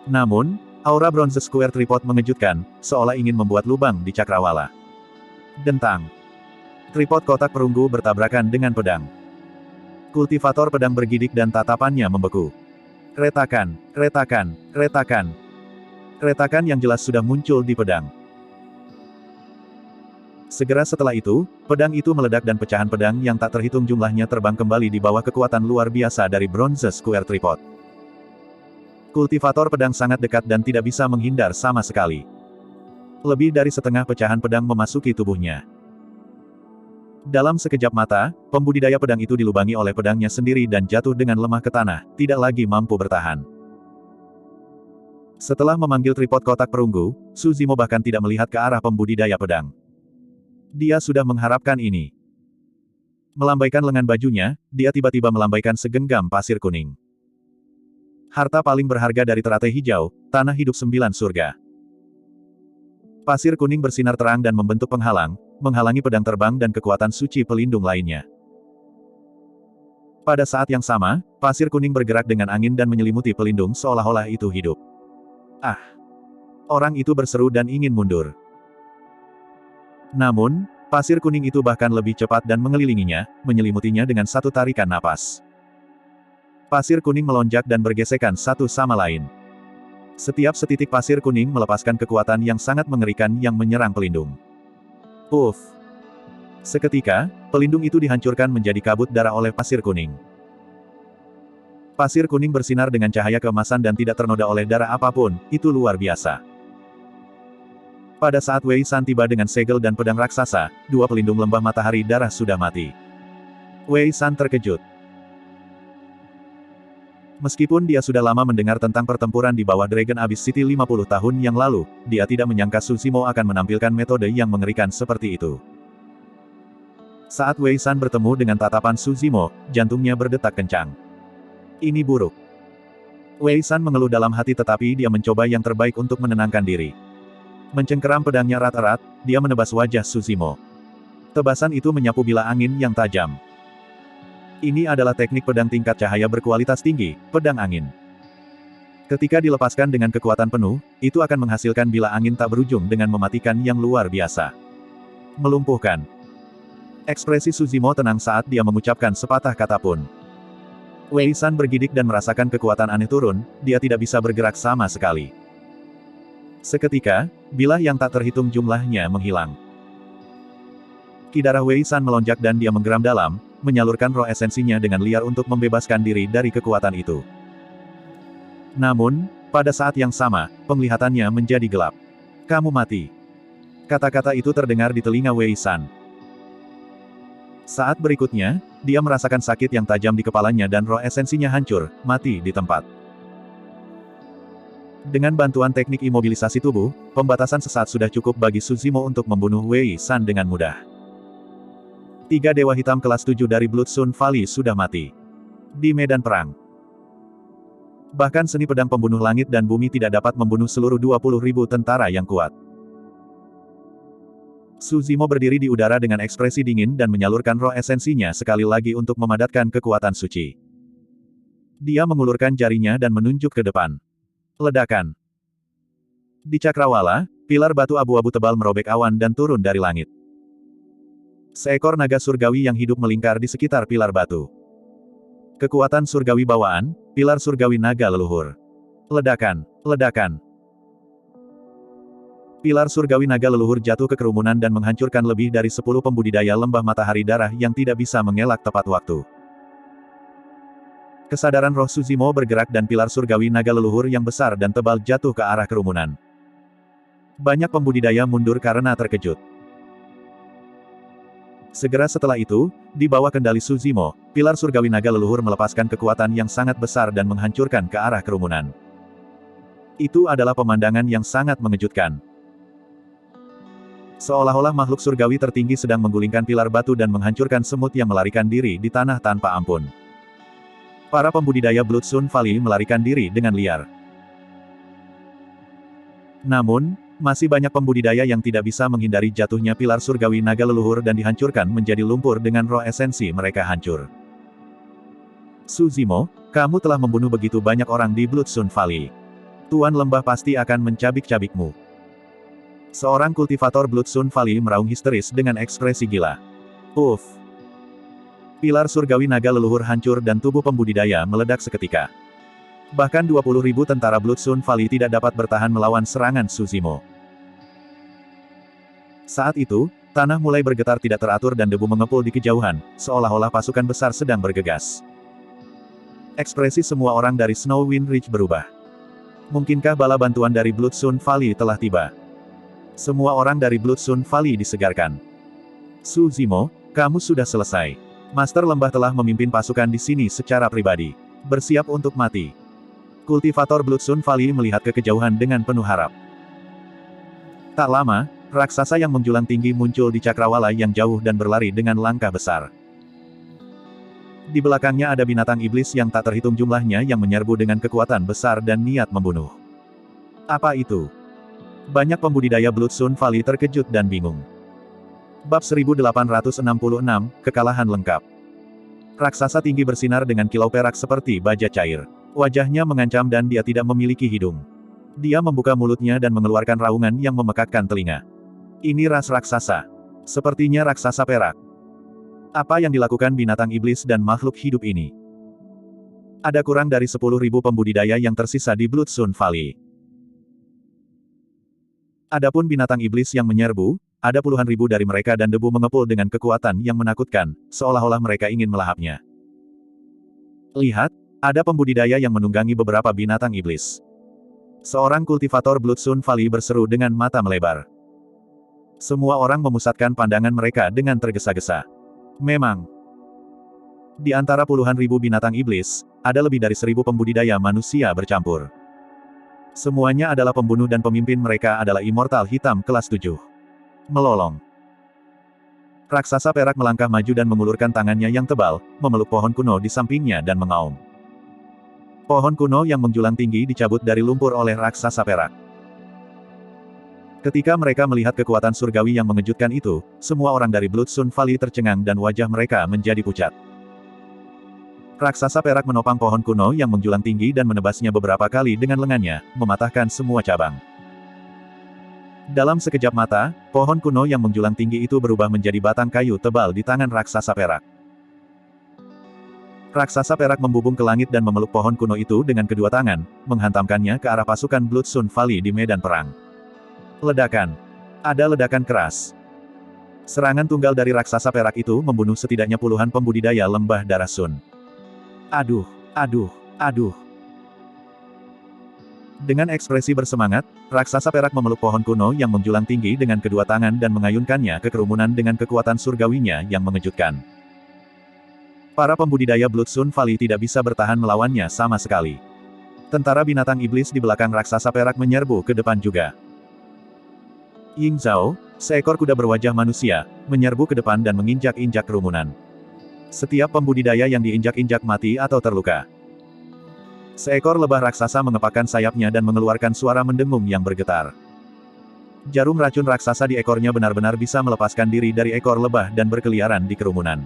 Namun, aura bronze square tripod mengejutkan, seolah ingin membuat lubang di cakrawala. Dentang. Tripod kotak perunggu bertabrakan dengan pedang. Kultivator pedang bergidik dan tatapannya membeku. Retakan, retakan, retakan. Retakan yang jelas sudah muncul di pedang. Segera setelah itu, pedang itu meledak dan pecahan pedang yang tak terhitung jumlahnya terbang kembali di bawah kekuatan luar biasa dari bronze square tripod. Kultivator pedang sangat dekat dan tidak bisa menghindar sama sekali. Lebih dari setengah pecahan pedang memasuki tubuhnya. Dalam sekejap mata, pembudidaya pedang itu dilubangi oleh pedangnya sendiri dan jatuh dengan lemah ke tanah, tidak lagi mampu bertahan. Setelah memanggil tripod kotak perunggu, Suzimo bahkan tidak melihat ke arah pembudidaya pedang. Dia sudah mengharapkan ini. Melambaikan lengan bajunya, dia tiba-tiba melambaikan segenggam pasir kuning. Harta paling berharga dari teratai hijau, tanah hidup 9 surga. Pasir kuning bersinar terang dan membentuk penghalang, menghalangi pedang terbang dan kekuatan suci pelindung lainnya. Pada saat yang sama, pasir kuning bergerak dengan angin dan menyelimuti pelindung seolah-olah itu hidup. Ah! Orang itu berseru dan ingin mundur. Namun, pasir kuning itu bahkan lebih cepat dan mengelilinginya, menyelimutinya dengan satu tarikan napas. Pasir kuning melonjak dan bergesekan satu sama lain. Setiap setitik pasir kuning melepaskan kekuatan yang sangat mengerikan yang menyerang pelindung. Uff! Seketika, pelindung itu dihancurkan menjadi kabut darah oleh pasir kuning. Pasir kuning bersinar dengan cahaya keemasan dan tidak ternoda oleh darah apapun, itu luar biasa. Pada saat Wei San tiba dengan segel dan pedang raksasa, dua pelindung lembah matahari darah sudah mati. Wei San terkejut. Meskipun dia sudah lama mendengar tentang pertempuran di bawah Dragon Abyss City 50 tahun yang lalu, dia tidak menyangka Suzimo akan menampilkan metode yang mengerikan seperti itu. Saat Wei San bertemu dengan tatapan Suzimo, jantungnya berdetak kencang. Ini buruk. Wei San mengeluh dalam hati tetapi dia mencoba yang terbaik untuk menenangkan diri. Mencengkeram pedangnya erat-erat, dia menebas wajah Suzimo. Tebasan itu menyapu bilah angin yang tajam. Ini adalah teknik pedang tingkat cahaya berkualitas tinggi, pedang angin. Ketika dilepaskan dengan kekuatan penuh, itu akan menghasilkan bilah angin tak berujung dengan mematikan yang luar biasa. Melumpuhkan. Ekspresi Suzimo tenang saat dia mengucapkan sepatah kata pun. Wei San bergidik dan merasakan kekuatan aneh turun, dia tidak bisa bergerak sama sekali. Seketika, bilah yang tak terhitung jumlahnya menghilang. Ki darah Wei San melonjak dan dia menggeram dalam, menyalurkan roh esensinya dengan liar untuk membebaskan diri dari kekuatan itu. Namun, pada saat yang sama, penglihatannya menjadi gelap. Kamu mati. Kata-kata itu terdengar di telinga Wei San. Saat berikutnya, dia merasakan sakit yang tajam di kepalanya dan roh esensinya hancur, mati di tempat. Dengan bantuan teknik imobilisasi tubuh, pembatasan sesaat sudah cukup bagi Suzimo untuk membunuh Wei San dengan mudah. 3 dewa hitam kelas 7 dari Bloodstone Valley sudah mati. Di medan perang. Bahkan seni pedang pembunuh langit dan bumi tidak dapat membunuh seluruh 20.000 tentara yang kuat. Suzimo berdiri di udara dengan ekspresi dingin dan menyalurkan roh esensinya sekali lagi untuk memadatkan kekuatan suci. Dia mengulurkan jarinya dan menunjuk ke depan. Ledakan. Di cakrawala, pilar batu abu-abu tebal merobek awan dan turun dari langit. Seekor naga surgawi yang hidup melingkar di sekitar pilar batu. Kekuatan surgawi bawaan, pilar surgawi naga leluhur. Ledakan, ledakan. Pilar surgawi naga leluhur jatuh ke kerumunan dan menghancurkan lebih dari 10 pembudidaya lembah matahari darah yang tidak bisa mengelak tepat waktu. Kesadaran roh Suzimo bergerak dan pilar surgawi naga leluhur yang besar dan tebal jatuh ke arah kerumunan. Banyak pembudidaya mundur karena terkejut. Segera setelah itu, di bawah kendali Suzimo, pilar surgawi naga leluhur melepaskan kekuatan yang sangat besar dan menghancurkan ke arah kerumunan. Itu adalah pemandangan yang sangat mengejutkan. Seolah-olah makhluk surgawi tertinggi sedang menggulingkan pilar batu dan menghancurkan semut yang melarikan diri di tanah tanpa ampun. Para pembudidaya Blood Sun Valley melarikan diri dengan liar. Namun, masih banyak pembudidaya yang tidak bisa menghindari jatuhnya pilar surgawi naga leluhur dan dihancurkan menjadi lumpur dengan roh esensi mereka hancur. Suzimo, kamu telah membunuh begitu banyak orang di Blood Sun Valley. Tuan Lembah pasti akan mencabik-cabikmu. Seorang kultivator Blood Sun Valley meraung histeris dengan ekspresi gila. Uff. Pilar surgawi naga leluhur hancur dan tubuh pembudidaya meledak seketika. Bahkan 20.000 tentara Blood Sun Valley tidak dapat bertahan melawan serangan Suzimo. Saat itu, tanah mulai bergetar tidak teratur dan debu mengepul di kejauhan, seolah-olah pasukan besar sedang bergegas. Ekspresi semua orang dari Snowwind Ridge berubah. Mungkinkah bala bantuan dari Blood Sun Valley telah tiba? Semua orang dari Blood Sun Valley disegarkan. Suzimo, kamu sudah selesai. Master Lembah telah memimpin pasukan di sini secara pribadi. Bersiap untuk mati. Kultivator Blood Sun Valley melihat ke kejauhan dengan penuh harap. Tak lama, raksasa yang menjulang tinggi muncul di cakrawala yang jauh dan berlari dengan langkah besar. Di belakangnya ada binatang iblis yang tak terhitung jumlahnya yang menyerbu dengan kekuatan besar dan niat membunuh. Apa itu? Banyak pembudidaya Blood Sun Valley terkejut dan bingung. Bab 1866, Kekalahan Lengkap. Raksasa tinggi bersinar dengan kilau perak seperti baja cair. Wajahnya mengancam dan dia tidak memiliki hidung. Dia membuka mulutnya dan mengeluarkan raungan yang memekakkan telinga. Ini ras raksasa. Sepertinya raksasa perak. Apa yang dilakukan binatang iblis dan makhluk hidup ini? Ada kurang dari 10.000 pembudidaya yang tersisa di Blood Sun Valley. Adapun binatang iblis yang menyerbu, ada puluhan ribu dari mereka dan debu mengepul dengan kekuatan yang menakutkan, seolah-olah mereka ingin melahapnya. Lihat, ada pembudidaya yang menunggangi beberapa binatang iblis. Seorang kultivator Blood Sun Valley berseru dengan mata melebar. Semua orang memusatkan pandangan mereka dengan tergesa-gesa. Memang, di antara puluhan ribu binatang iblis, ada lebih dari 1000 pembudidaya manusia bercampur. Semuanya adalah pembunuh dan pemimpin mereka adalah immortal hitam kelas 7. Melolong. Raksasa perak melangkah maju dan mengulurkan tangannya yang tebal, memeluk pohon kuno di sampingnya dan mengaum. Pohon kuno yang menjulang tinggi dicabut dari lumpur oleh raksasa perak. Ketika mereka melihat kekuatan surgawi yang mengejutkan itu, semua orang dari Blood Sun Valley tercengang dan wajah mereka menjadi pucat. Raksasa perak menopang pohon kuno yang menjulang tinggi dan menebasnya beberapa kali dengan lengannya, mematahkan semua cabang. Dalam sekejap mata, pohon kuno yang menjulang tinggi itu berubah menjadi batang kayu tebal di tangan raksasa perak. Raksasa perak membubung ke langit dan memeluk pohon kuno itu dengan kedua tangan, menghantamkannya ke arah pasukan Blood Sun Valley di medan perang. Ledakan. Ada ledakan keras. Serangan tunggal dari raksasa perak itu membunuh setidaknya puluhan pembudidaya lembah darah Sun. Aduh, aduh, aduh. Dengan ekspresi bersemangat, raksasa perak memeluk pohon kuno yang menjulang tinggi dengan kedua tangan dan mengayunkannya ke kerumunan dengan kekuatan surgawinya yang mengejutkan. Para pembudidaya Blood Sun Valley tidak bisa bertahan melawannya sama sekali. Tentara binatang iblis di belakang raksasa perak menyerbu ke depan juga. Ying Zhao, seekor kuda berwajah manusia, menyerbu ke depan dan menginjak-injak kerumunan. Setiap pembudidaya yang diinjak-injak mati atau terluka. Seekor lebah raksasa mengepakkan sayapnya dan mengeluarkan suara mendengung yang bergetar. Jarum racun raksasa di ekornya benar-benar bisa melepaskan diri dari ekor lebah dan berkeliaran di kerumunan.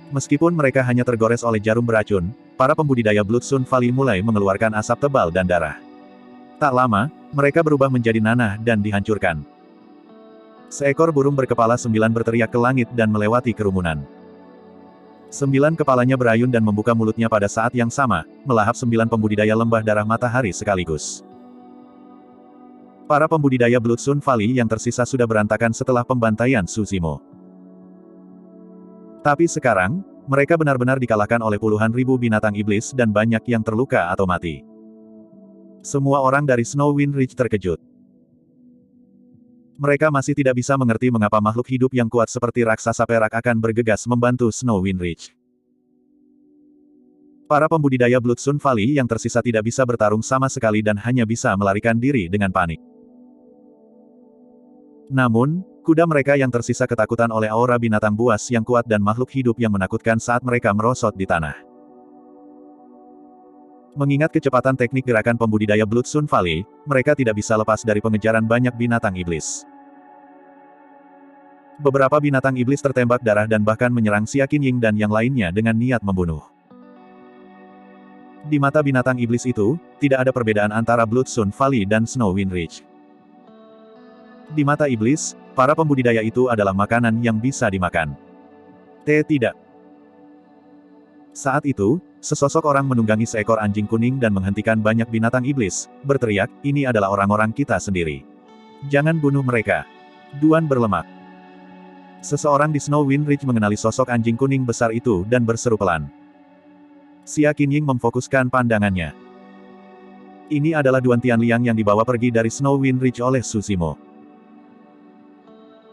Meskipun mereka hanya tergores oleh jarum beracun, para pembudidaya Blood Sun Valley mulai mengeluarkan asap tebal dan darah. Tak lama, mereka berubah menjadi nanah dan dihancurkan. Seekor burung berkepala 9 berteriak ke langit dan melewati kerumunan. 9 kepalanya berayun dan membuka mulutnya pada saat yang sama, melahap 9 pembudidaya lembah darah matahari sekaligus. Para pembudidaya Blood Sun Valley yang tersisa sudah berantakan setelah pembantaian Su Zimo. Tapi sekarang, mereka benar-benar dikalahkan oleh puluhan ribu binatang iblis dan banyak yang terluka atau mati. Semua orang dari Snow Wind Ridge terkejut. Mereka masih tidak bisa mengerti mengapa makhluk hidup yang kuat seperti raksasa perak akan bergegas membantu Snow Wind Ridge. Para pembudidaya Blood Sun Valley yang tersisa tidak bisa bertarung sama sekali dan hanya bisa melarikan diri dengan panik. Namun, kuda mereka yang tersisa ketakutan oleh aura binatang buas yang kuat dan makhluk hidup yang menakutkan saat mereka merosot di tanah. Mengingat kecepatan teknik gerakan pembudidaya Blood Sun Valley, mereka tidak bisa lepas dari pengejaran banyak binatang iblis. Beberapa binatang iblis tertembak darah dan bahkan menyerang Xia Qinying dan yang lainnya dengan niat membunuh. Di mata binatang iblis itu, tidak ada perbedaan antara Blood Sun Valley dan Snow Wind Ridge. Di mata iblis, para pembudidaya itu adalah makanan yang bisa dimakan. Tidak. Saat itu, sesosok orang menunggangi seekor anjing kuning dan menghentikan banyak binatang iblis, berteriak, "Ini adalah orang-orang kita sendiri. Jangan bunuh mereka." Duan berlemak. Seseorang di Snow Wind Ridge mengenali sosok anjing kuning besar itu dan berseru pelan. Xia Qinying memfokuskan pandangannya. Ini adalah Duan Tianliang yang dibawa pergi dari Snow Wind Ridge oleh Su Zimo.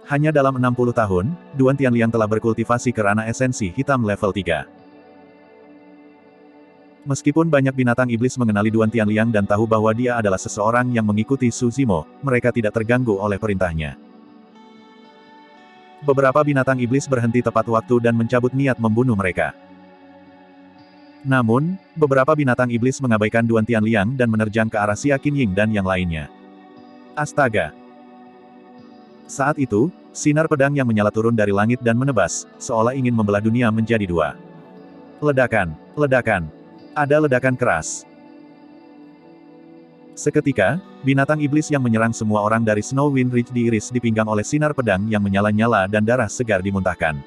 Hanya dalam 60 tahun, Duan Tianliang telah berkultivasi ke ranah esensi hitam level 3. Meskipun banyak binatang iblis mengenali Duan Tianliang dan tahu bahwa dia adalah seseorang yang mengikuti Su Zimo, mereka tidak terganggu oleh perintahnya. Beberapa binatang iblis berhenti tepat waktu dan mencabut niat membunuh mereka. Namun, beberapa binatang iblis mengabaikan Duan Tianliang dan menerjang ke arah Xia Qinying dan yang lainnya. Astaga! Saat itu, sinar pedang yang menyala turun dari langit dan menebas, seolah ingin membelah dunia menjadi dua. Ledakan, ledakan. Ada ledakan keras. Seketika, binatang iblis yang menyerang semua orang dari Snow Wind Ridge diiris di pinggang oleh sinar pedang yang menyala-nyala dan darah segar dimuntahkan.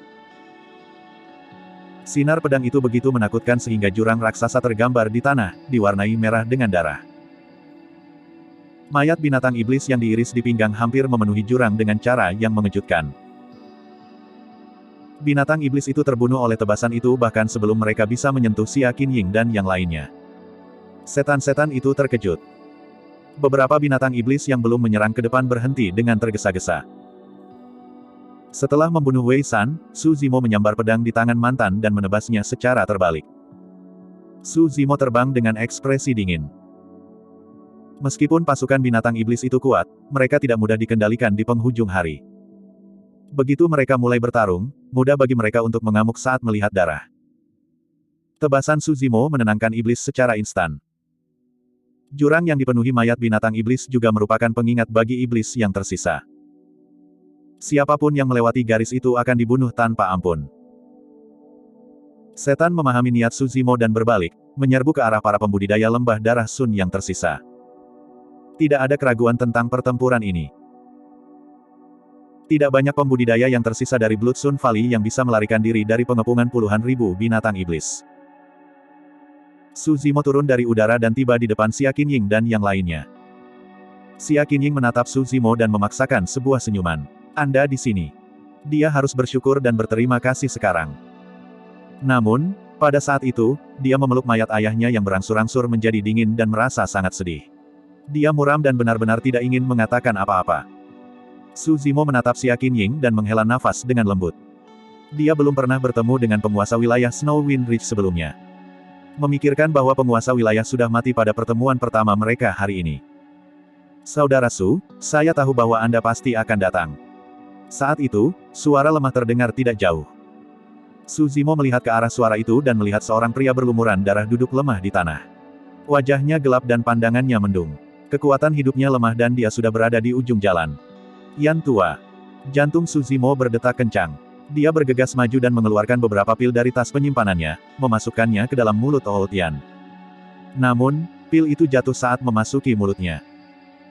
Sinar pedang itu begitu menakutkan sehingga jurang raksasa tergambar di tanah, diwarnai merah dengan darah. Mayat binatang iblis yang diiris di pinggang hampir memenuhi jurang dengan cara yang mengejutkan. Binatang iblis itu terbunuh oleh tebasan itu bahkan sebelum mereka bisa menyentuh Xia Qinying dan yang lainnya. Setan-setan itu terkejut. Beberapa binatang iblis yang belum menyerang ke depan berhenti dengan tergesa-gesa. Setelah membunuh Wei San, Su Zimo menyambar pedang di tangan mantan dan menebasnya secara terbalik. Su Zimo terbang dengan ekspresi dingin. Meskipun pasukan binatang iblis itu kuat, mereka tidak mudah dikendalikan di penghujung hari. Begitu mereka mulai bertarung, mudah bagi mereka untuk mengamuk saat melihat darah. Tebasan Su Zimo menenangkan iblis secara instan. Jurang yang dipenuhi mayat binatang iblis juga merupakan pengingat bagi iblis yang tersisa. Siapapun yang melewati garis itu akan dibunuh tanpa ampun. Setan memahami niat Su Zimo dan berbalik, menyerbu ke arah para pembudidaya lembah darah Sun yang tersisa. Tidak ada keraguan tentang pertempuran ini. Tidak banyak pembudidaya yang tersisa dari Blood Sun Valley yang bisa melarikan diri dari pengepungan puluhan ribu binatang iblis. Su Zimo turun dari udara dan tiba di depan Xia Qinying dan yang lainnya. Xia Qinying menatap Su Zimo dan memaksakan sebuah senyuman. Anda di sini. Dia harus bersyukur dan berterima kasih sekarang. Namun, pada saat itu, dia memeluk mayat ayahnya yang berangsur-angsur menjadi dingin dan merasa sangat sedih. Dia muram dan benar-benar tidak ingin mengatakan apa-apa. Su Zimo menatap Xia Qinying dan menghela nafas dengan lembut. Dia belum pernah bertemu dengan penguasa wilayah Snow Wind Ridge sebelumnya. Memikirkan bahwa penguasa wilayah sudah mati pada pertemuan pertama mereka hari ini. Saudara Su, saya tahu bahwa Anda pasti akan datang. Saat itu, suara lemah terdengar tidak jauh. Su Zimo melihat ke arah suara itu dan melihat seorang pria berlumuran darah duduk lemah di tanah. Wajahnya gelap dan pandangannya mendung. Kekuatan hidupnya lemah dan dia sudah berada di ujung jalan. Yan tua. Jantung Su Zimo berdetak kencang. Dia bergegas maju dan mengeluarkan beberapa pil dari tas penyimpanannya, memasukkannya ke dalam mulut Old Yan. Namun, pil itu jatuh saat memasuki mulutnya.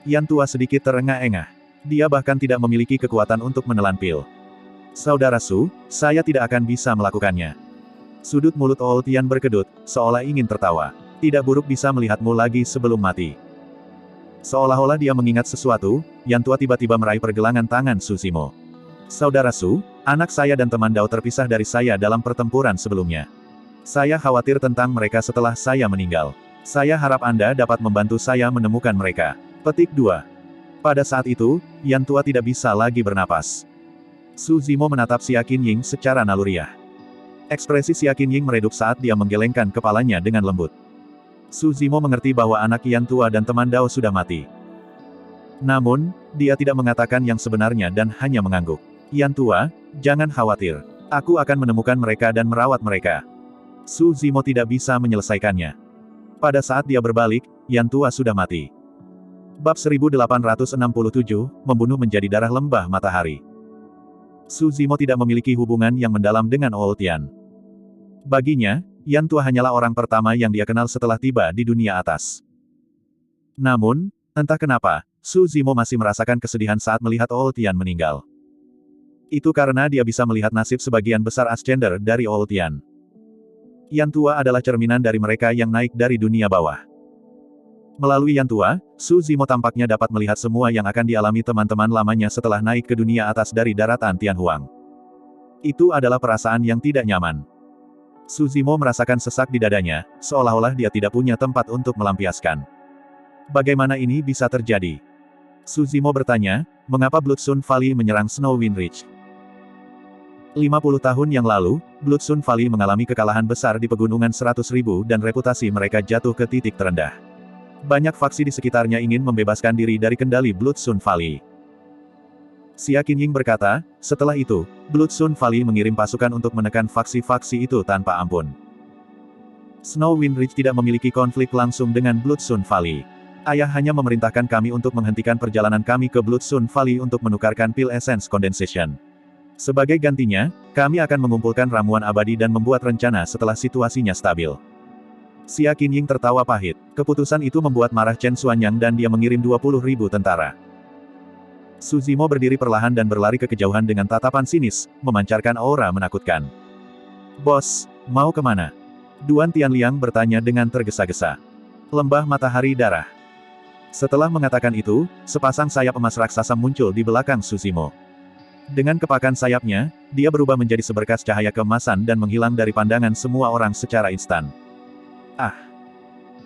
Yan tua sedikit terengah-engah. Dia bahkan tidak memiliki kekuatan untuk menelan pil. Saudara Su, saya tidak akan bisa melakukannya. Sudut mulut Old Tian berkedut, seolah ingin tertawa. Tidak buruk bisa melihatmu lagi sebelum mati. Seolah-olah dia mengingat sesuatu, Yan Tua tiba-tiba meraih pergelangan tangan Su Zimo. Saudara Su, anak saya dan teman Dao terpisah dari saya dalam pertempuran sebelumnya. Saya khawatir tentang mereka setelah saya meninggal. Saya harap Anda dapat membantu saya menemukan mereka. Petik 2. Pada saat itu, Yan Tua tidak bisa lagi bernapas. Su Zimo menatap Xia Qinying secara naluriah. Ekspresi Xia Qinying meredup saat dia menggelengkan kepalanya dengan lembut. Su Zimo mengerti bahwa anak Yan Tua dan teman Dao sudah mati. Namun, dia tidak mengatakan yang sebenarnya dan hanya mengangguk. Yan Tua, jangan khawatir. Aku akan menemukan mereka dan merawat mereka. Su Zimo tidak bisa menyelesaikannya. Pada saat dia berbalik, Yan Tua sudah mati. Bab 1867, membunuh menjadi darah lembah matahari. Su Zimo tidak memiliki hubungan yang mendalam dengan Old Tian. Baginya, Yan Tua hanyalah orang pertama yang dia kenal setelah tiba di dunia atas. Namun, entah kenapa, Su Zimo masih merasakan kesedihan saat melihat Old Tian meninggal. Itu karena dia bisa melihat nasib sebagian besar Ascender dari Old Tian. Yan Tua adalah cerminan dari mereka yang naik dari dunia bawah. Melalui Yan Tua, Su Zimo tampaknya dapat melihat semua yang akan dialami teman-teman lamanya setelah naik ke dunia atas dari daratan Tianhuang. Itu adalah perasaan yang tidak nyaman. Su Zimo merasakan sesak di dadanya, seolah-olah dia tidak punya tempat untuk melampiaskan. Bagaimana ini bisa terjadi? Su Zimo bertanya, mengapa Blood Sun Valley menyerang Snow Wind Ridge? 50 tahun yang lalu, Blood Sun Valley mengalami kekalahan besar di pegunungan 100.000 dan reputasi mereka jatuh ke titik terendah. Banyak faksi di sekitarnya ingin membebaskan diri dari kendali Blood Sun Valley. Xia Qinying berkata, setelah itu, Blood Sun Valley mengirim pasukan untuk menekan faksi-faksi itu tanpa ampun. Snow Wind Ridge tidak memiliki konflik langsung dengan Blood Sun Valley. Ayah hanya memerintahkan kami untuk menghentikan perjalanan kami ke Blood Sun Valley untuk menukarkan pil Essence Condensation. Sebagai gantinya, kami akan mengumpulkan ramuan abadi dan membuat rencana setelah situasinya stabil. Xia Qinying tertawa pahit. Keputusan itu membuat marah Chen Xuanyang dan dia mengirim 20.000 tentara. Su Zimo berdiri perlahan dan berlari ke kejauhan dengan tatapan sinis, memancarkan aura menakutkan. Bos, mau kemana? Duan Tianliang bertanya dengan tergesa-gesa. Lembah matahari darah. Setelah mengatakan itu, sepasang sayap emas raksasa muncul di belakang Su Zimo. Dengan kepakan sayapnya, dia berubah menjadi seberkas cahaya keemasan dan menghilang dari pandangan semua orang secara instan. Ah!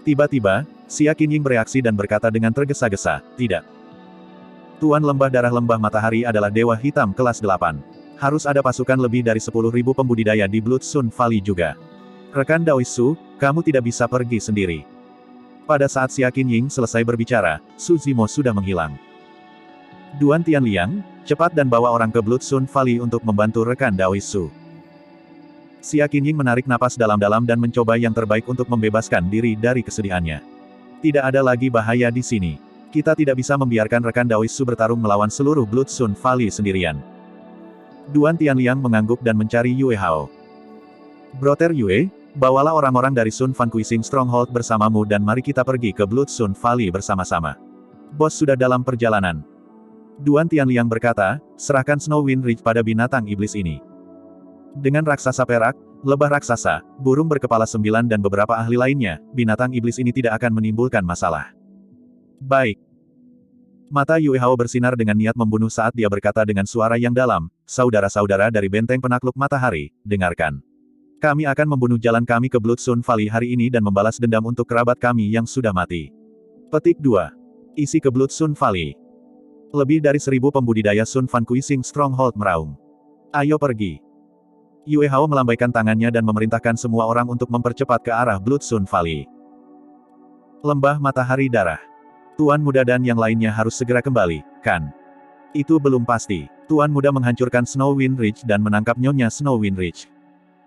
Tiba-tiba, Xia Qinying bereaksi dan berkata dengan tergesa-gesa, tidak. Tuan Lembah Darah Lembah Matahari adalah Dewa Hitam kelas 8. Harus ada pasukan lebih dari 10.000 pembudidaya di Blood Sun Valley juga. Rekan Daoisu, kamu tidak bisa pergi sendiri. Pada saat Xia Qinying selesai berbicara, Su Zimo sudah menghilang. Duan Tianliang, cepat dan bawa orang ke Blood Sun Valley untuk membantu rekan Daoisu. Xia Qinying menarik napas dalam-dalam dan mencoba yang terbaik untuk membebaskan diri dari kesedihannya. Tidak ada lagi bahaya di sini. Kita tidak bisa membiarkan rekan Daoisu bertarung melawan seluruh Blood Sun Valley sendirian. Duan Tianliang mengangguk dan mencari Yue Hao. Brother Yue, bawalah orang-orang dari Sun Fan Kuising Stronghold bersamamu dan mari kita pergi ke Blood Sun Valley bersama-sama. Bos sudah dalam perjalanan. Duan Tianliang berkata, serahkan Snow Wind Ridge pada binatang iblis ini. Dengan raksasa perak, lebah raksasa, burung berkepala 9 dan beberapa ahli lainnya, binatang iblis ini tidak akan menimbulkan masalah. Baik. Mata Yue Hao bersinar dengan niat membunuh saat dia berkata dengan suara yang dalam, saudara-saudara dari benteng penakluk matahari, dengarkan. Kami akan membunuh jalan kami ke Blood Sun Valley hari ini dan membalas dendam untuk kerabat kami yang sudah mati. Petik 2. Isi ke Blood Sun Valley. Lebih dari 1.000 pembudidaya Sun Fan Kuising Stronghold meraung. Ayo pergi. Yue Hao melambaikan tangannya dan memerintahkan semua orang untuk mempercepat ke arah Blood Sun Valley. Lembah Matahari Darah. Tuan Muda dan yang lainnya harus segera kembali, kan? Itu belum pasti. Tuan Muda menghancurkan Snow Wind Ridge dan menangkap Nyonya Snow Wind Ridge.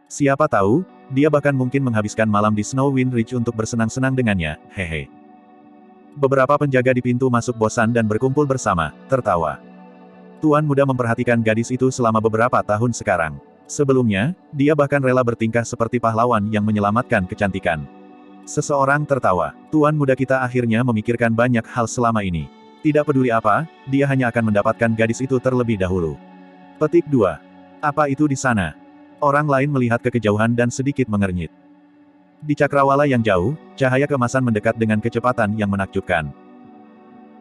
Siapa tahu, dia bahkan mungkin menghabiskan malam di Snow Wind Ridge untuk bersenang-senang dengannya, hehe. Beberapa penjaga di pintu masuk bosan dan berkumpul bersama, tertawa. Tuan Muda memperhatikan gadis itu selama beberapa tahun sekarang. Sebelumnya, dia bahkan rela bertingkah seperti pahlawan yang menyelamatkan kecantikan. Seseorang tertawa. Tuan Muda kita akhirnya memikirkan banyak hal selama ini. Tidak peduli apa, dia hanya akan mendapatkan gadis itu terlebih dahulu. Petik 2. Apa itu di sana? Orang lain melihat ke kejauhan dan sedikit mengernyit. Di cakrawala yang jauh, cahaya keemasan mendekat dengan kecepatan yang menakjubkan.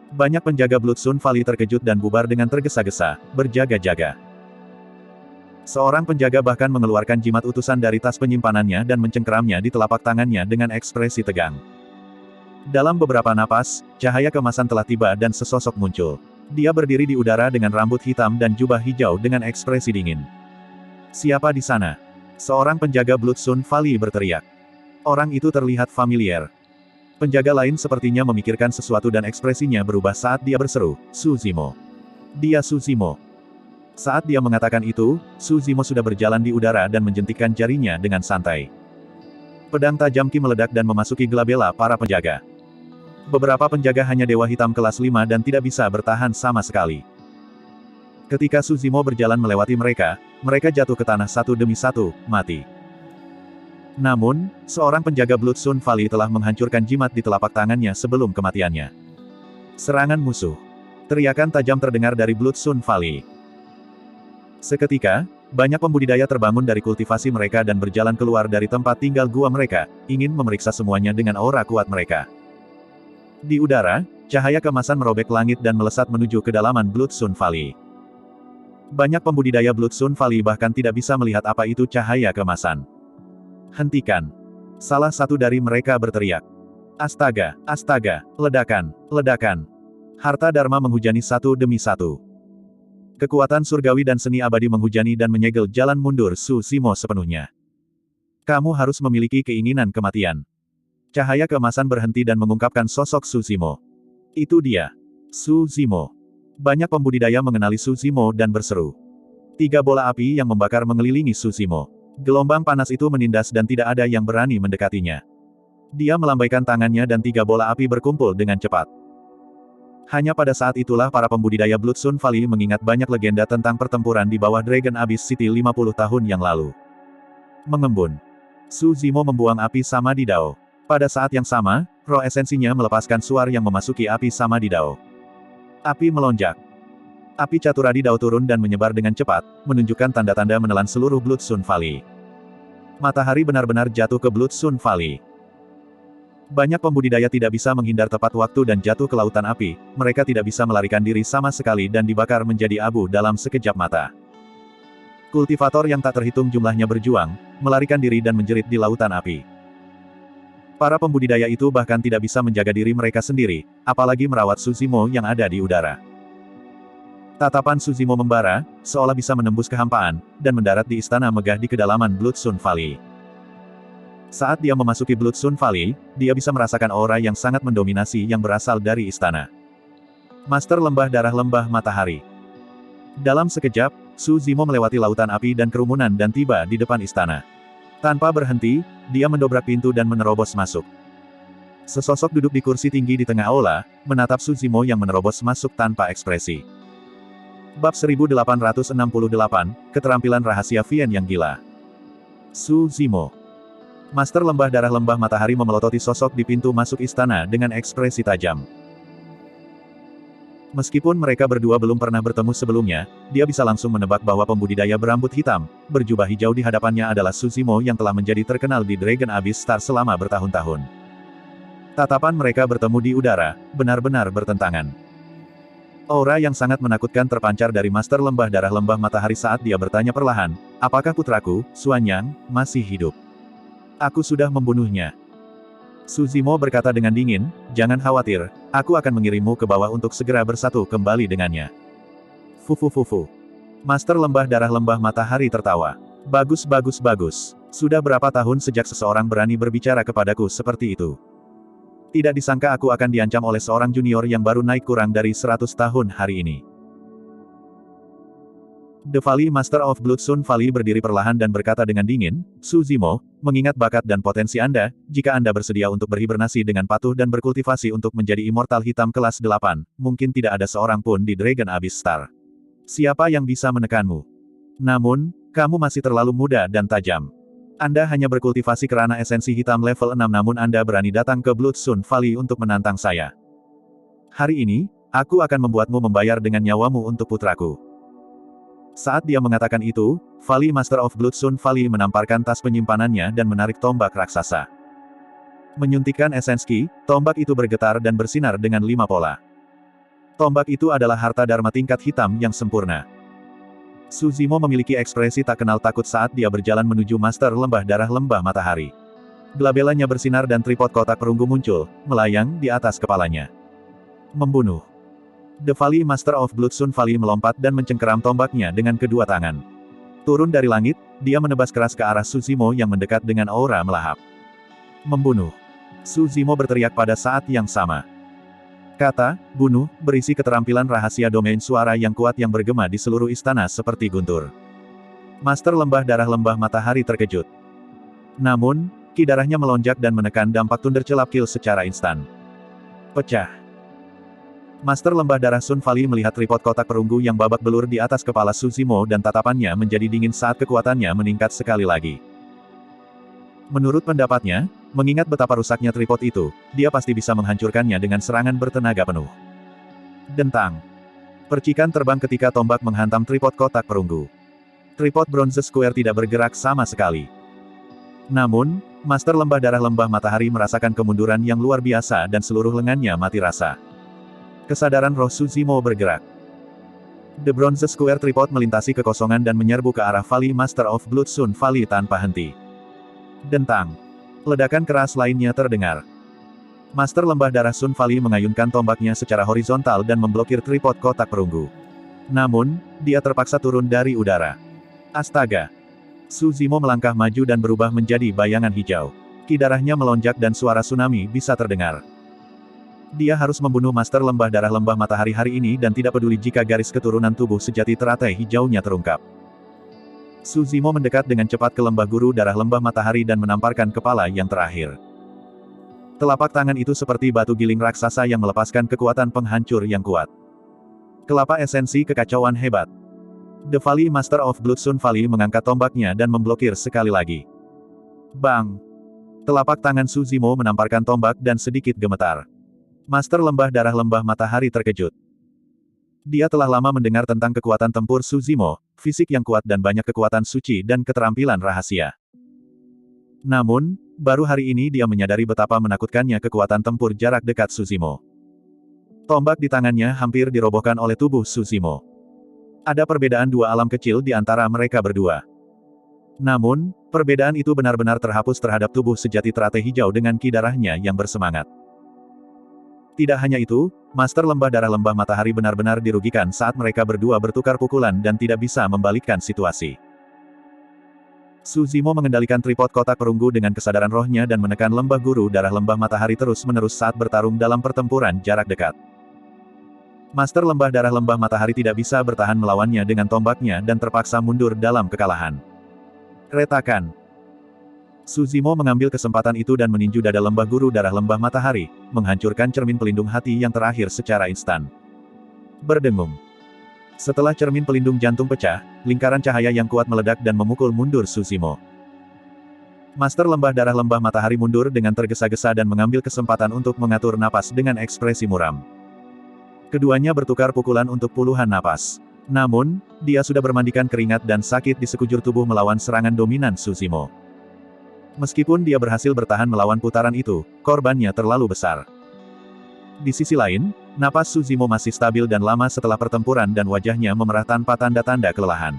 Banyak penjaga Blood Sun Valley terkejut dan bubar dengan tergesa-gesa, berjaga-jaga. Seorang penjaga bahkan mengeluarkan jimat utusan dari tas penyimpanannya dan mencengkeramnya di telapak tangannya dengan ekspresi tegang. Dalam beberapa napas, cahaya keemasan telah tiba dan sesosok muncul. Dia berdiri di udara dengan rambut hitam dan jubah hijau dengan ekspresi dingin. Siapa di sana? Seorang penjaga Blood Sun Valley berteriak. Orang itu terlihat familiar. Penjaga lain sepertinya memikirkan sesuatu dan ekspresinya berubah saat dia berseru, Su Zimo. Dia Su Zimo. Saat dia mengatakan itu, Su Zimo sudah berjalan di udara dan menjentikkan jarinya dengan santai. Pedang tajam Ki meledak dan memasuki gelabela para penjaga. Beberapa penjaga hanya Dewa Hitam kelas 5 dan tidak bisa bertahan sama sekali. Ketika Su Zimo berjalan melewati mereka, mereka jatuh ke tanah satu demi satu, mati. Namun, seorang penjaga Blood Sun Valley telah menghancurkan jimat di telapak tangannya sebelum kematiannya. Serangan musuh. Teriakan tajam terdengar dari Blood Sun Valley. Seketika, banyak pembudidaya terbangun dari kultivasi mereka dan berjalan keluar dari tempat tinggal gua mereka, ingin memeriksa semuanya dengan aura kuat mereka. Di udara, cahaya keemasan merobek langit dan melesat menuju kedalaman Blood Sun Valley. Banyak pembudidaya Blood Sun Valley bahkan tidak bisa melihat apa itu cahaya keemasan. Hentikan! Salah satu dari mereka berteriak. Astaga, astaga, ledakan, ledakan. Harta Dharma menghujani satu demi satu. Kekuatan surgawi dan seni abadi menghujani dan menyegel jalan mundur Su Zimo sepenuhnya. Kamu harus memiliki keinginan kematian. Cahaya keemasan berhenti dan mengungkapkan sosok Su Zimo. Itu dia. Su Zimo. Banyak pembudidaya mengenali Su Zimo dan berseru. 3 bola api yang membakar mengelilingi Su Zimo. Gelombang panas itu menindas dan tidak ada yang berani mendekatinya. Dia melambaikan tangannya dan 3 bola api berkumpul dengan cepat. Hanya pada saat itulah para pembudidaya Blood Sun Valley mengingat banyak legenda tentang pertempuran di bawah Dragon Abyss City 50 tahun yang lalu. Mengembun. Su Zimo membuang api Samadhi Dao. Pada saat yang sama, roh esensinya melepaskan suar yang memasuki api Samadhi Dao. Api melonjak. Api Caturadi Dao turun dan menyebar dengan cepat, menunjukkan tanda-tanda menelan seluruh Blood Sun Valley. Matahari benar-benar jatuh ke Blood Sun Valley. Banyak pembudidaya tidak bisa menghindar tepat waktu dan jatuh ke lautan api, mereka tidak bisa melarikan diri sama sekali dan dibakar menjadi abu dalam sekejap mata. Kultivator yang tak terhitung jumlahnya berjuang, melarikan diri dan menjerit di lautan api. Para pembudidaya itu bahkan tidak bisa menjaga diri mereka sendiri, apalagi merawat Su Zimo yang ada di udara. Tatapan Su Zimo membara, seolah bisa menembus kehampaan, dan mendarat di istana megah di kedalaman Blood Sun Valley. Saat dia memasuki Blood Sun Valley, dia bisa merasakan aura yang sangat mendominasi yang berasal dari istana. Master Lembah Darah Lembah Matahari. Dalam sekejap, Su Zimo melewati lautan api dan kerumunan dan tiba di depan istana. Tanpa berhenti, dia mendobrak pintu dan menerobos masuk. Sesosok duduk di kursi tinggi di tengah aula, menatap Su Zimo yang menerobos masuk tanpa ekspresi. Bab 1868, Keterampilan Rahasia Vien yang Gila. Su Zimo. Master Lembah Darah Lembah Matahari memelototi sosok di pintu masuk istana dengan ekspresi tajam. Meskipun mereka berdua belum pernah bertemu sebelumnya, dia bisa langsung menebak bahwa pembudidaya berambut hitam, berjubah hijau di hadapannya adalah Su Zimo yang telah menjadi terkenal di Dragon Abyss Star selama bertahun-tahun. Tatapan mereka bertemu di udara, benar-benar bertentangan. Aura yang sangat menakutkan terpancar dari Master Lembah Darah Lembah Matahari saat dia bertanya perlahan, apakah putraku, Xuanyang, masih hidup? Aku sudah membunuhnya. Su Zimo berkata dengan dingin, jangan khawatir, aku akan mengirimmu ke bawah untuk segera bersatu kembali dengannya. Fufu. Master Lembah Darah Lembah Matahari tertawa. Bagus. Sudah berapa tahun sejak seseorang berani berbicara kepadaku seperti itu? Tidak disangka aku akan diancam oleh seorang junior yang baru naik kurang dari 100 tahun hari ini. The Valley Master of Blood Sun Valley berdiri perlahan dan berkata dengan dingin, Su Zimo, mengingat bakat dan potensi Anda, jika Anda bersedia untuk berhibernasi dengan patuh dan berkultivasi untuk menjadi immortal hitam kelas 8, mungkin tidak ada seorang pun di Dragon Abyss Star. Siapa yang bisa menekanmu? Namun, kamu masih terlalu muda dan tajam. Anda hanya berkultivasi kerana esensi hitam level 6 namun Anda berani datang ke Blood Sun Valley untuk menantang saya. Hari ini, Aku akan membuatmu membayar dengan nyawamu untuk putraku. Saat dia mengatakan itu, Vali Master of Blood Sun Vali menamparkan tas penyimpanannya dan menarik tombak raksasa. Menyuntikkan esens Ki, tombak itu bergetar dan bersinar dengan 5 pola. Tombak itu adalah harta dharma tingkat hitam yang sempurna. Suzimo memiliki ekspresi tak kenal takut saat dia berjalan menuju Master Lembah Darah Lembah Matahari. Glabelanya bersinar dan tripod kotak perunggu muncul, melayang di atas kepalanya. Membunuh. The Vali Master of Blood Sun Vali melompat dan mencengkeram tombaknya dengan kedua tangan. Turun dari langit, dia menebas keras ke arah Suzimo yang mendekat dengan aura melahap. Membunuh. Suzimo berteriak pada saat yang sama. Kata, bunuh, berisi keterampilan rahasia domain suara yang kuat yang bergema di seluruh istana seperti guntur. Master Lembah Darah Lembah Matahari terkejut. Namun, ki darahnya melonjak dan menekan dampak Thunder Celap Kill secara instan. Pecah. Master Lembah Darah Sun Vali melihat tripod kotak perunggu yang babak belur di atas kepala Suzimo dan tatapannya menjadi dingin saat kekuatannya meningkat sekali lagi. Menurut pendapatnya, mengingat betapa rusaknya tripod itu, dia pasti bisa menghancurkannya dengan serangan bertenaga penuh. Dentang. Percikan terbang ketika tombak menghantam tripod kotak perunggu. Tripod Bronze Square tidak bergerak sama sekali. Namun, Master Lembah Darah Lembah Matahari merasakan kemunduran yang luar biasa dan seluruh lengannya mati rasa. Kesadaran roh Suzimo bergerak. The Bronze Square Tripod melintasi kekosongan dan menyerbu ke arah Vali Master of Blood Sun Vali tanpa henti. Dentang. Ledakan keras lainnya terdengar. Master Lembah Darah Sun Vali mengayunkan tombaknya secara horizontal dan memblokir tripod kotak perunggu. Namun, dia terpaksa turun dari udara. Astaga! Suzimo melangkah maju dan berubah menjadi bayangan hijau. Ki darahnya melonjak dan suara tsunami bisa terdengar. Dia harus membunuh Master Lembah Darah Lembah Matahari hari ini dan tidak peduli jika garis keturunan tubuh sejati teratai hijaunya terungkap. Suzimo mendekat dengan cepat ke lembah guru darah lembah matahari dan menamparkan kepala yang terakhir. Telapak tangan itu seperti batu giling raksasa yang melepaskan kekuatan penghancur yang kuat. Kelapa esensi kekacauan hebat. The Vali Master of Blood Sun Vali mengangkat tombaknya dan memblokir sekali lagi. Bang! Telapak tangan Suzimo menamparkan tombak dan sedikit gemetar. Master Lembah Darah Lembah Matahari terkejut. Dia telah lama mendengar tentang kekuatan tempur Suzimo, fisik yang kuat dan banyak kekuatan suci dan keterampilan rahasia. Namun, baru hari ini dia menyadari betapa menakutkannya kekuatan tempur jarak dekat Suzimo. Tombak di tangannya hampir dirobohkan oleh tubuh Suzimo. Ada perbedaan dua alam kecil di antara mereka berdua. Namun, perbedaan itu benar-benar terhapus terhadap tubuh sejati teratai hijau dengan ki darahnya yang bersemangat. Tidak hanya itu, Master Lembah Darah Lembah Matahari benar-benar dirugikan saat mereka berdua bertukar pukulan dan tidak bisa membalikkan situasi. Suzimo mengendalikan tripod kotak perunggu dengan kesadaran rohnya dan menekan lembah guru darah lembah matahari terus-menerus saat bertarung dalam pertempuran jarak dekat. Master Lembah Darah Lembah Matahari tidak bisa bertahan melawannya dengan tombaknya dan terpaksa mundur dalam kekalahan. Retakan. Suzimo mengambil kesempatan itu dan meninju dada lembah guru darah lembah matahari, menghancurkan cermin pelindung hati yang terakhir secara instan. Berdengung. Setelah cermin pelindung jantung pecah, lingkaran cahaya yang kuat meledak dan memukul mundur Suzimo. Master Lembah Darah Lembah Matahari mundur dengan tergesa-gesa dan mengambil kesempatan untuk mengatur napas dengan ekspresi muram. Keduanya bertukar pukulan untuk puluhan napas. Namun, dia sudah bermandikan keringat dan sakit di sekujur tubuh melawan serangan dominan Suzimo. Meskipun dia berhasil bertahan melawan putaran itu, korbannya terlalu besar. Di sisi lain, napas Suzimo masih stabil dan lama setelah pertempuran dan wajahnya memerah tanpa tanda-tanda kelelahan.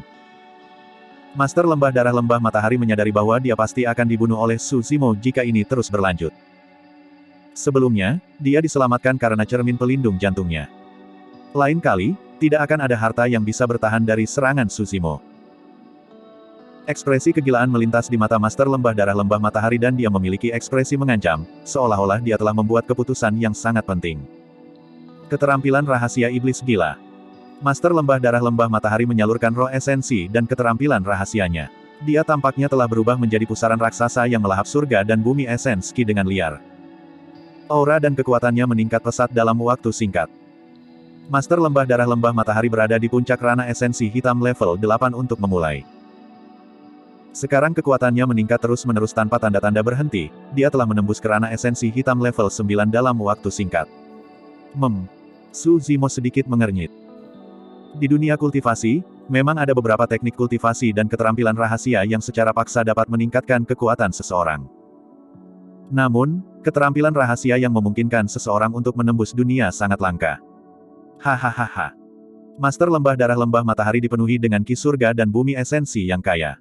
Master Lembah Darah Lembah Matahari menyadari bahwa dia pasti akan dibunuh oleh Suzimo jika ini terus berlanjut. Sebelumnya, dia diselamatkan karena cermin pelindung jantungnya. Lain kali, tidak akan ada harta yang bisa bertahan dari serangan Suzimo. Ekspresi kegilaan melintas di mata Master Lembah Darah Lembah Matahari dan dia memiliki ekspresi mengancam, seolah-olah dia telah membuat keputusan yang sangat penting. Keterampilan rahasia iblis gila. Master Lembah Darah Lembah Matahari menyalurkan roh esensi dan keterampilan rahasianya. Dia tampaknya telah berubah menjadi pusaran raksasa yang melahap surga dan bumi esens ki dengan liar. Aura dan kekuatannya meningkat pesat dalam waktu singkat. Master Lembah Darah Lembah Matahari berada di puncak ranah esensi hitam level 8 untuk memulai. Sekarang kekuatannya meningkat terus-menerus tanpa tanda-tanda berhenti, dia telah menembus ke ranah esensi hitam level 9 dalam waktu singkat. Su Zimo sedikit mengernyit. Di dunia kultivasi, memang ada beberapa teknik kultivasi dan keterampilan rahasia yang secara paksa dapat meningkatkan kekuatan seseorang. Namun, keterampilan rahasia yang memungkinkan seseorang untuk menembus dunia sangat langka. Hahaha. Master lembah darah lembah matahari dipenuhi dengan ki surga dan bumi esensi yang kaya.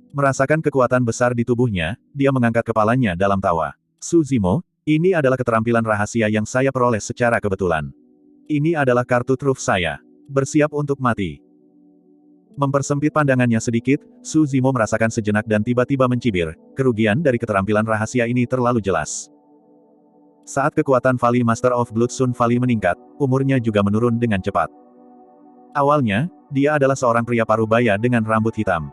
Merasakan kekuatan besar di tubuhnya, dia mengangkat kepalanya dalam tawa. Su Zimo, ini adalah keterampilan rahasia yang saya peroleh secara kebetulan. Ini adalah kartu truf saya. Bersiap untuk mati. Mempersempit pandangannya sedikit, Su Zimo merasakan sejenak dan tiba-tiba mencibir, kerugian dari keterampilan rahasia ini terlalu jelas. Saat kekuatan Valley Master of Blood Sun Valley meningkat, umurnya juga menurun dengan cepat. Awalnya, dia adalah seorang pria parubaya dengan rambut hitam.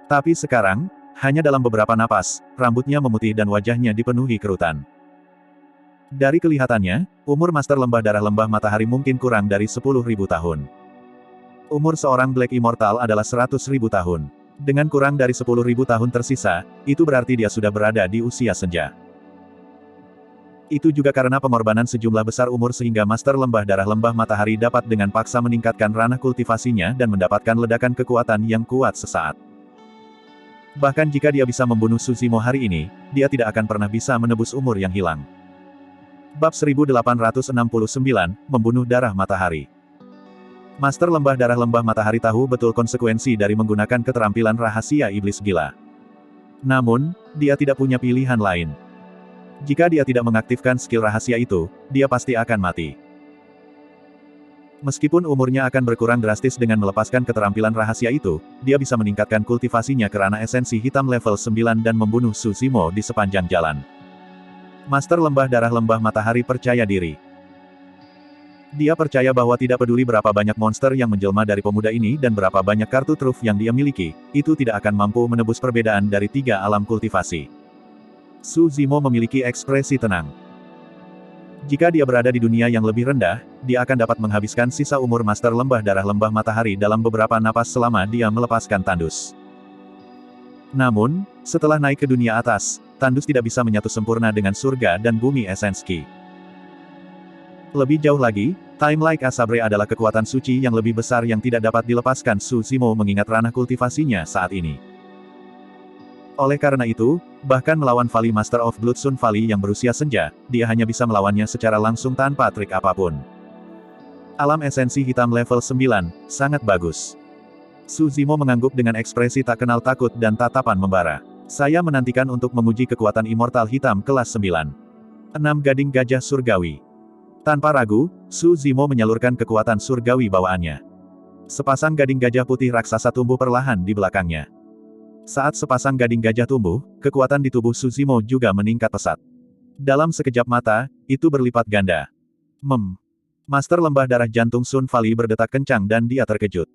Tapi sekarang, hanya dalam beberapa napas, rambutnya memutih dan wajahnya dipenuhi kerutan. Dari kelihatannya, umur Master Lembah Darah Lembah Matahari mungkin kurang dari 10.000 tahun. Umur seorang Black Immortal adalah 100.000 tahun. Dengan kurang dari 10.000 tahun tersisa, itu berarti dia sudah berada di usia senja. Itu juga karena pengorbanan sejumlah besar umur sehingga Master Lembah Darah Lembah Matahari dapat dengan paksa meningkatkan ranah kultivasinya dan mendapatkan ledakan kekuatan yang kuat sesaat. Bahkan jika dia bisa membunuh Su Zimo hari ini, dia tidak akan pernah bisa menebus umur yang hilang. Bab 1869, Membunuh Darah Matahari. Master Lembah Darah Lembah Matahari tahu betul konsekuensi dari menggunakan keterampilan rahasia iblis gila. Namun, dia tidak punya pilihan lain. Jika dia tidak mengaktifkan skill rahasia itu, dia pasti akan mati. Meskipun umurnya akan berkurang drastis dengan melepaskan keterampilan rahasia itu, dia bisa meningkatkan kultivasinya ke ranah esensi hitam level 9 dan membunuh Su Zimo di sepanjang jalan. Master Lembah Darah Lembah Matahari percaya diri. Dia percaya bahwa tidak peduli berapa banyak monster yang menjelma dari pemuda ini dan berapa banyak kartu truf yang dia miliki, itu tidak akan mampu menebus perbedaan dari 3 alam kultivasi. Su Zimo memiliki ekspresi tenang. Jika dia berada di dunia yang lebih rendah, dia akan dapat menghabiskan sisa umur Master Lembah Darah Lembah Matahari dalam beberapa napas selama dia melepaskan tandus. Namun, setelah naik ke dunia atas, tandus tidak bisa menyatu sempurna dengan surga dan bumi esensi. Lebih jauh lagi, Time Like Asabre adalah kekuatan suci yang lebih besar yang tidak dapat dilepaskan Su Zimo mengingat ranah kultivasinya saat ini. Oleh karena itu, bahkan melawan Valley Master of Blood Sun Valley yang berusia senja, dia hanya bisa melawannya secara langsung tanpa trik apapun. Alam esensi hitam level 9, sangat bagus. Su Zimo mengangguk dengan ekspresi tak kenal takut dan tatapan membara. Saya menantikan untuk menguji kekuatan immortal hitam kelas 9. 6 Gading Gajah Surgawi. Tanpa ragu, Su Zimo menyalurkan kekuatan surgawi bawaannya. Sepasang gading gajah putih raksasa tumbuh perlahan di belakangnya. Saat sepasang gading gajah tumbuh, kekuatan di tubuh Su Zimo juga meningkat pesat. Dalam sekejap mata, itu berlipat ganda. Master Lembah Darah Jantung Sun Valley berdetak kencang dan dia terkejut.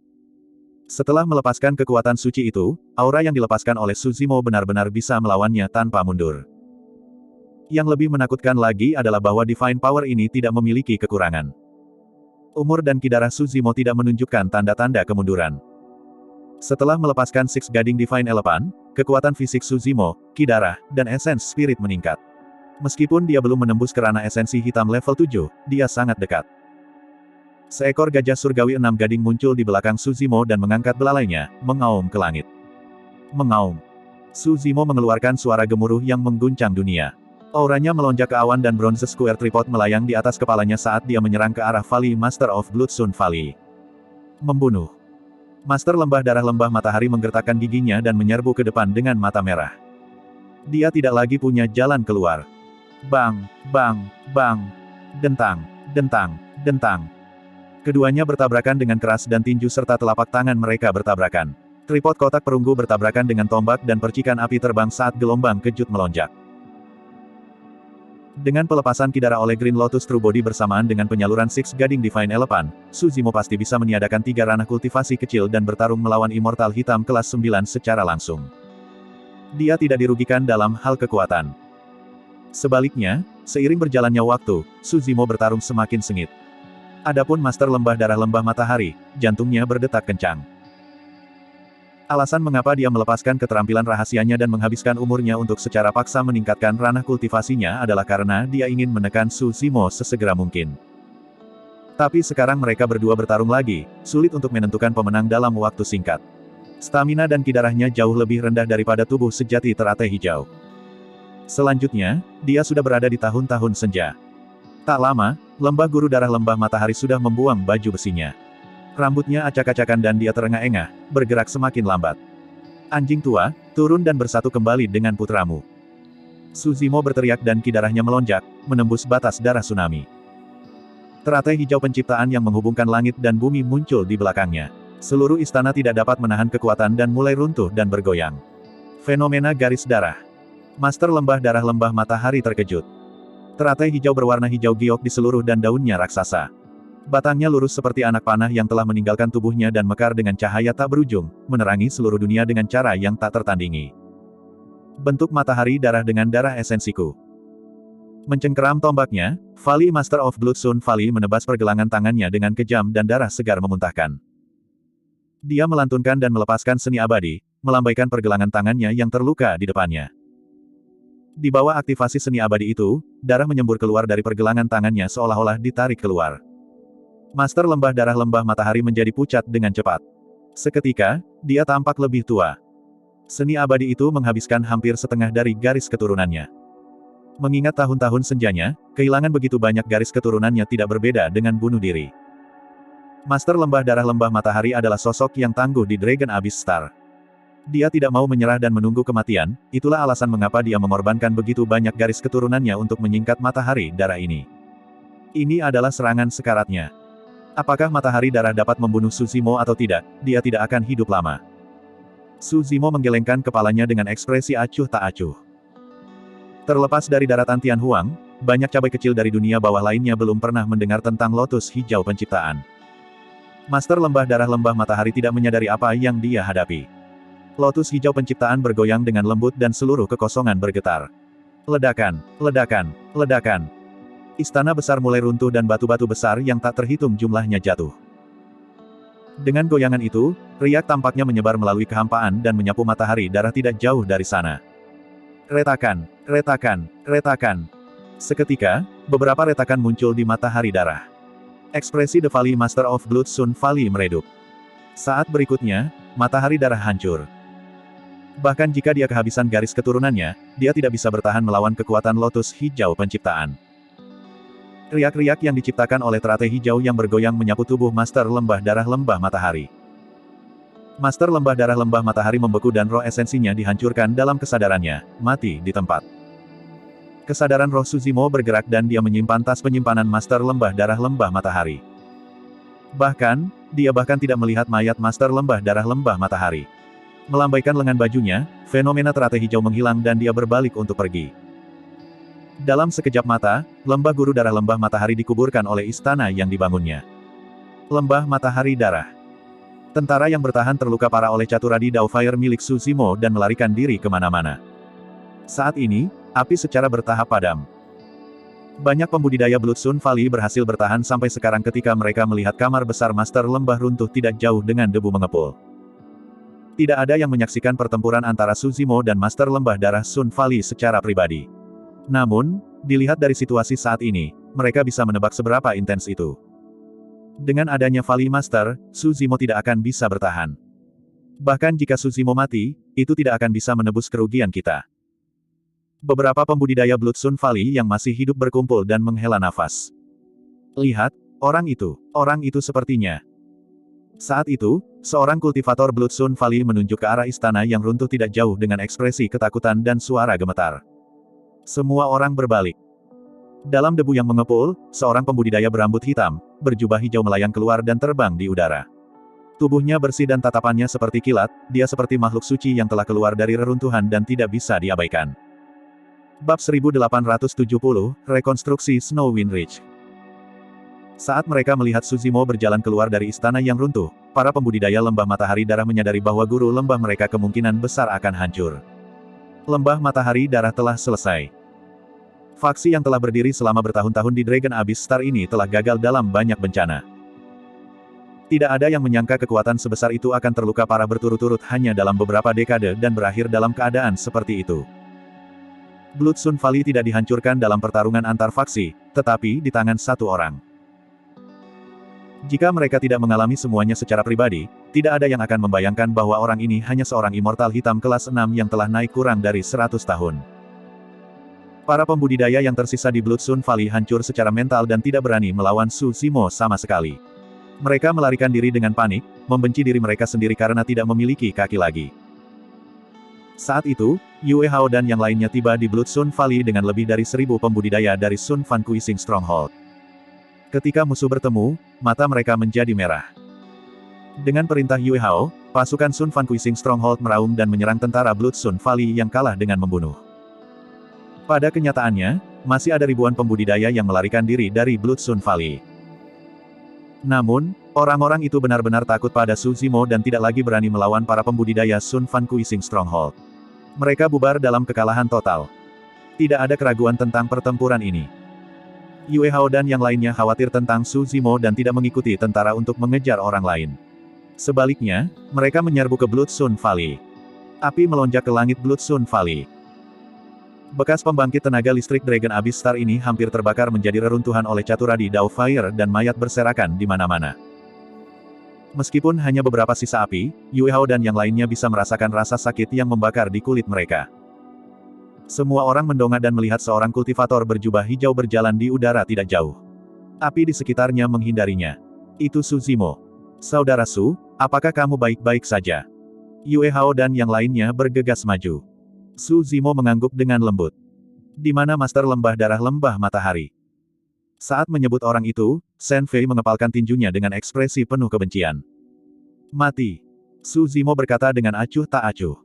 Setelah melepaskan kekuatan suci itu, aura yang dilepaskan oleh Su Zimo benar-benar bisa melawannya tanpa mundur. Yang lebih menakutkan lagi adalah bahwa Divine Power ini tidak memiliki kekurangan. Umur dan ki darah Su Zimo tidak menunjukkan tanda-tanda kemunduran. Setelah melepaskan Six Gading Divine Elephant, kekuatan fisik Su Zimo, ki darah, dan esens spirit meningkat. Meskipun dia belum menembus ke ranah esensi hitam level 7, dia sangat dekat. Seekor gajah surgawi 6 gading muncul di belakang Su Zimo dan mengangkat belalainya, mengaum ke langit. Mengaum. Su Zimo mengeluarkan suara gemuruh yang mengguncang dunia. Auranya melonjak ke awan dan bronze square tripod melayang di atas kepalanya saat dia menyerang ke arah Valley Master of Blood Sun Valley. Membunuh. Master Lembah Darah Lembah Matahari menggertakkan giginya dan menyerbu ke depan dengan mata merah. Dia tidak lagi punya jalan keluar. Bang, bang, bang. Dentang, dentang, dentang. Keduanya bertabrakan dengan keras dan tinju serta telapak tangan mereka bertabrakan. Tripod kotak perunggu bertabrakan dengan tombak dan percikan api terbang saat gelombang kejut melonjak. Dengan pelepasan ki darah oleh Green Lotus True Body bersamaan dengan penyaluran Six Gading Divine Elephant, Su Zimo pasti bisa meniadakan 3 ranah kultivasi kecil dan bertarung melawan Immortal Hitam kelas 9 secara langsung. Dia tidak dirugikan dalam hal kekuatan. Sebaliknya, seiring berjalannya waktu, Su Zimo bertarung semakin sengit. Adapun Master Lembah Darah Lembah Matahari, jantungnya berdetak kencang. Alasan mengapa dia melepaskan keterampilan rahasianya dan menghabiskan umurnya untuk secara paksa meningkatkan ranah kultivasinya adalah karena dia ingin menekan Su Zimo sesegera mungkin. Tapi sekarang mereka berdua bertarung lagi, sulit untuk menentukan pemenang dalam waktu singkat. Stamina dan ki darahnya jauh lebih rendah daripada tubuh sejati teratai hijau. Selanjutnya, dia sudah berada di tahun-tahun senja. Tak lama, lembah guru darah lembah matahari sudah membuang baju besinya. Rambutnya acak-acakan dan dia terengah-engah, bergerak semakin lambat. Anjing tua, turun dan bersatu kembali dengan putramu. Suzimo berteriak dan ki darahnya melonjak, menembus batas darah tsunami. Teratai hijau penciptaan yang menghubungkan langit dan bumi muncul di belakangnya. Seluruh istana tidak dapat menahan kekuatan dan mulai runtuh dan bergoyang. Fenomena garis darah. Master lembah darah lembah matahari terkejut. Teratai hijau berwarna hijau giok di seluruh dan daunnya raksasa. Batangnya lurus seperti anak panah yang telah meninggalkan tubuhnya dan mekar dengan cahaya tak berujung, menerangi seluruh dunia dengan cara yang tak tertandingi. Bentuk matahari darah dengan darah esensiku. Mencengkeram tombaknya, Vali Master of Blood Sun Vali menebas pergelangan tangannya dengan kejam dan darah segar memuntahkan. Dia melantunkan dan melepaskan seni abadi, melambaikan pergelangan tangannya yang terluka di depannya. Di bawah aktivasi seni abadi itu, darah menyembur keluar dari pergelangan tangannya seolah-olah ditarik keluar. Master lembah darah lembah matahari menjadi pucat dengan cepat. Seketika, dia tampak lebih tua. Seni abadi itu menghabiskan hampir setengah dari garis keturunannya. Mengingat tahun-tahun senjanya, kehilangan begitu banyak garis keturunannya tidak berbeda dengan bunuh diri. Master lembah darah lembah matahari adalah sosok yang tangguh di Dragon Abyss Star. Dia tidak mau menyerah dan menunggu kematian, itulah alasan mengapa dia mengorbankan begitu banyak garis keturunannya untuk menyingkat matahari darah ini. Ini adalah serangan sekaratnya. Apakah matahari darah dapat membunuh Suzimo atau tidak, dia tidak akan hidup lama. Suzimo menggelengkan kepalanya dengan ekspresi acuh tak acuh. Terlepas dari daratan Tianhuang, banyak cabai kecil dari dunia bawah lainnya belum pernah mendengar tentang lotus hijau penciptaan. Master lembah darah lembah matahari tidak menyadari apa yang dia hadapi. Lotus hijau penciptaan bergoyang dengan lembut dan seluruh kekosongan bergetar. Ledakan, ledakan, ledakan. Istana besar mulai runtuh dan batu-batu besar yang tak terhitung jumlahnya jatuh. Dengan goyangan itu, riak tampaknya menyebar melalui kehampaan dan menyapu matahari darah tidak jauh dari sana. Retakan, retakan, retakan. Seketika, beberapa retakan muncul di matahari darah. Ekspresi The Valley Master of Blood Sun Valley meredup. Saat berikutnya, matahari darah hancur. Bahkan jika dia kehabisan garis keturunannya, dia tidak bisa bertahan melawan kekuatan lotus hijau penciptaan. Riak-riak yang diciptakan oleh teratai hijau yang bergoyang menyapu tubuh Master lembah darah lembah matahari. Master lembah darah lembah matahari membeku dan roh esensinya dihancurkan dalam kesadarannya, mati di tempat. Kesadaran roh Suzimo bergerak dan dia menyimpan tas penyimpanan Master lembah darah lembah matahari. Bahkan, dia bahkan tidak melihat mayat Master lembah darah lembah matahari. Melambaikan lengan bajunya, fenomena teratai hijau menghilang dan dia berbalik untuk pergi. Dalam sekejap mata, lembah guru darah lembah matahari dikuburkan oleh istana yang dibangunnya. Lembah matahari darah. Tentara yang bertahan terluka parah oleh caturadi Daofire milik Suzimo dan melarikan diri kemana-mana. Saat ini, api secara bertahap padam. Banyak pembudidaya Blood Sun Valley berhasil bertahan sampai sekarang ketika mereka melihat kamar besar Master lembah runtuh tidak jauh dengan debu mengepul. Tidak ada yang menyaksikan pertempuran antara Suzimo dan Master lembah darah Sun Valley secara pribadi. Namun, dilihat dari situasi saat ini, mereka bisa menebak seberapa intens itu. Dengan adanya Valley Master, Suzimo tidak akan bisa bertahan. Bahkan jika Suzimo mati, itu tidak akan bisa menebus kerugian kita. Beberapa pembudidaya Blood Sun Valley yang masih hidup berkumpul dan menghela nafas. Lihat, orang itu sepertinya. Saat itu, seorang kultivator Blood Sun Valley menunjuk ke arah istana yang runtuh tidak jauh dengan ekspresi ketakutan dan suara gemetar. Semua orang berbalik. Dalam debu yang mengepul, seorang pembudidaya berambut hitam, berjubah hijau melayang keluar dan terbang di udara. Tubuhnya bersih dan tatapannya seperti kilat, dia seperti makhluk suci yang telah keluar dari reruntuhan dan tidak bisa diabaikan. Bab 1870, Rekonstruksi Snowwind Ridge. Saat mereka melihat Suzimo berjalan keluar dari istana yang runtuh, para pembudidaya lembah matahari darah menyadari bahwa guru lembah mereka kemungkinan besar akan hancur. Lembah matahari darah telah selesai. Faksi yang telah berdiri selama bertahun-tahun di Dragon Abyss Star ini telah gagal dalam banyak bencana. Tidak ada yang menyangka kekuatan sebesar itu akan terluka parah berturut-turut hanya dalam beberapa dekade dan berakhir dalam keadaan seperti itu. Blood Sun Valley tidak dihancurkan dalam pertarungan antar faksi, tetapi di tangan satu orang. Jika mereka tidak mengalami semuanya secara pribadi, tidak ada yang akan membayangkan bahwa orang ini hanya seorang immortal hitam kelas 6 yang telah naik kurang dari 100 tahun. Para pembudidaya yang tersisa di Bloodstone Valley hancur secara mental dan tidak berani melawan Su Zimo sama sekali. Mereka melarikan diri dengan panik, membenci diri mereka sendiri karena tidak memiliki kaki lagi. Saat itu, Yue Hao dan yang lainnya tiba di Bloodstone Valley dengan lebih dari 1000 pembudidaya dari Sun Fan Kuising Stronghold. Ketika musuh bertemu, mata mereka menjadi merah. Dengan perintah Yue Hao, pasukan Sun Fan Kuising Stronghold meraung dan menyerang tentara Bloodstone Valley yang kalah dengan membunuh. Pada kenyataannya, masih ada ribuan pembudidaya yang melarikan diri dari Bloodstone Valley. Namun, orang-orang itu benar-benar takut pada Su Zimo dan tidak lagi berani melawan para pembudidaya Sun Fan Kuising Stronghold. Mereka bubar dalam kekalahan total. Tidak ada keraguan tentang pertempuran ini. Yue Hao dan yang lainnya khawatir tentang Su Zimo dan tidak mengikuti tentara untuk mengejar orang lain. Sebaliknya, mereka menyerbu ke Bloodstone Valley. Api melonjak ke langit Bloodstone Valley. Bekas pembangkit tenaga listrik Dragon Abyss Star ini hampir terbakar menjadi reruntuhan oleh caturadi Dao Fire dan mayat berserakan di mana-mana. Meskipun hanya beberapa sisa api, Yue Hao dan yang lainnya bisa merasakan rasa sakit yang membakar di kulit mereka. Semua orang mendongak dan melihat seorang kultivator berjubah hijau berjalan di udara tidak jauh. Api di sekitarnya menghindarinya. Itu Su Zimo. Saudara Su, apakah kamu baik-baik saja? Yue Hao dan yang lainnya bergegas maju. Su Zimo mengangguk dengan lembut. Di mana Master Lembah Darah Lembah Matahari? Saat menyebut orang itu, Shen Fei mengepalkan tinjunya dengan ekspresi penuh kebencian. Mati. Su Zimo berkata dengan acuh tak acuh.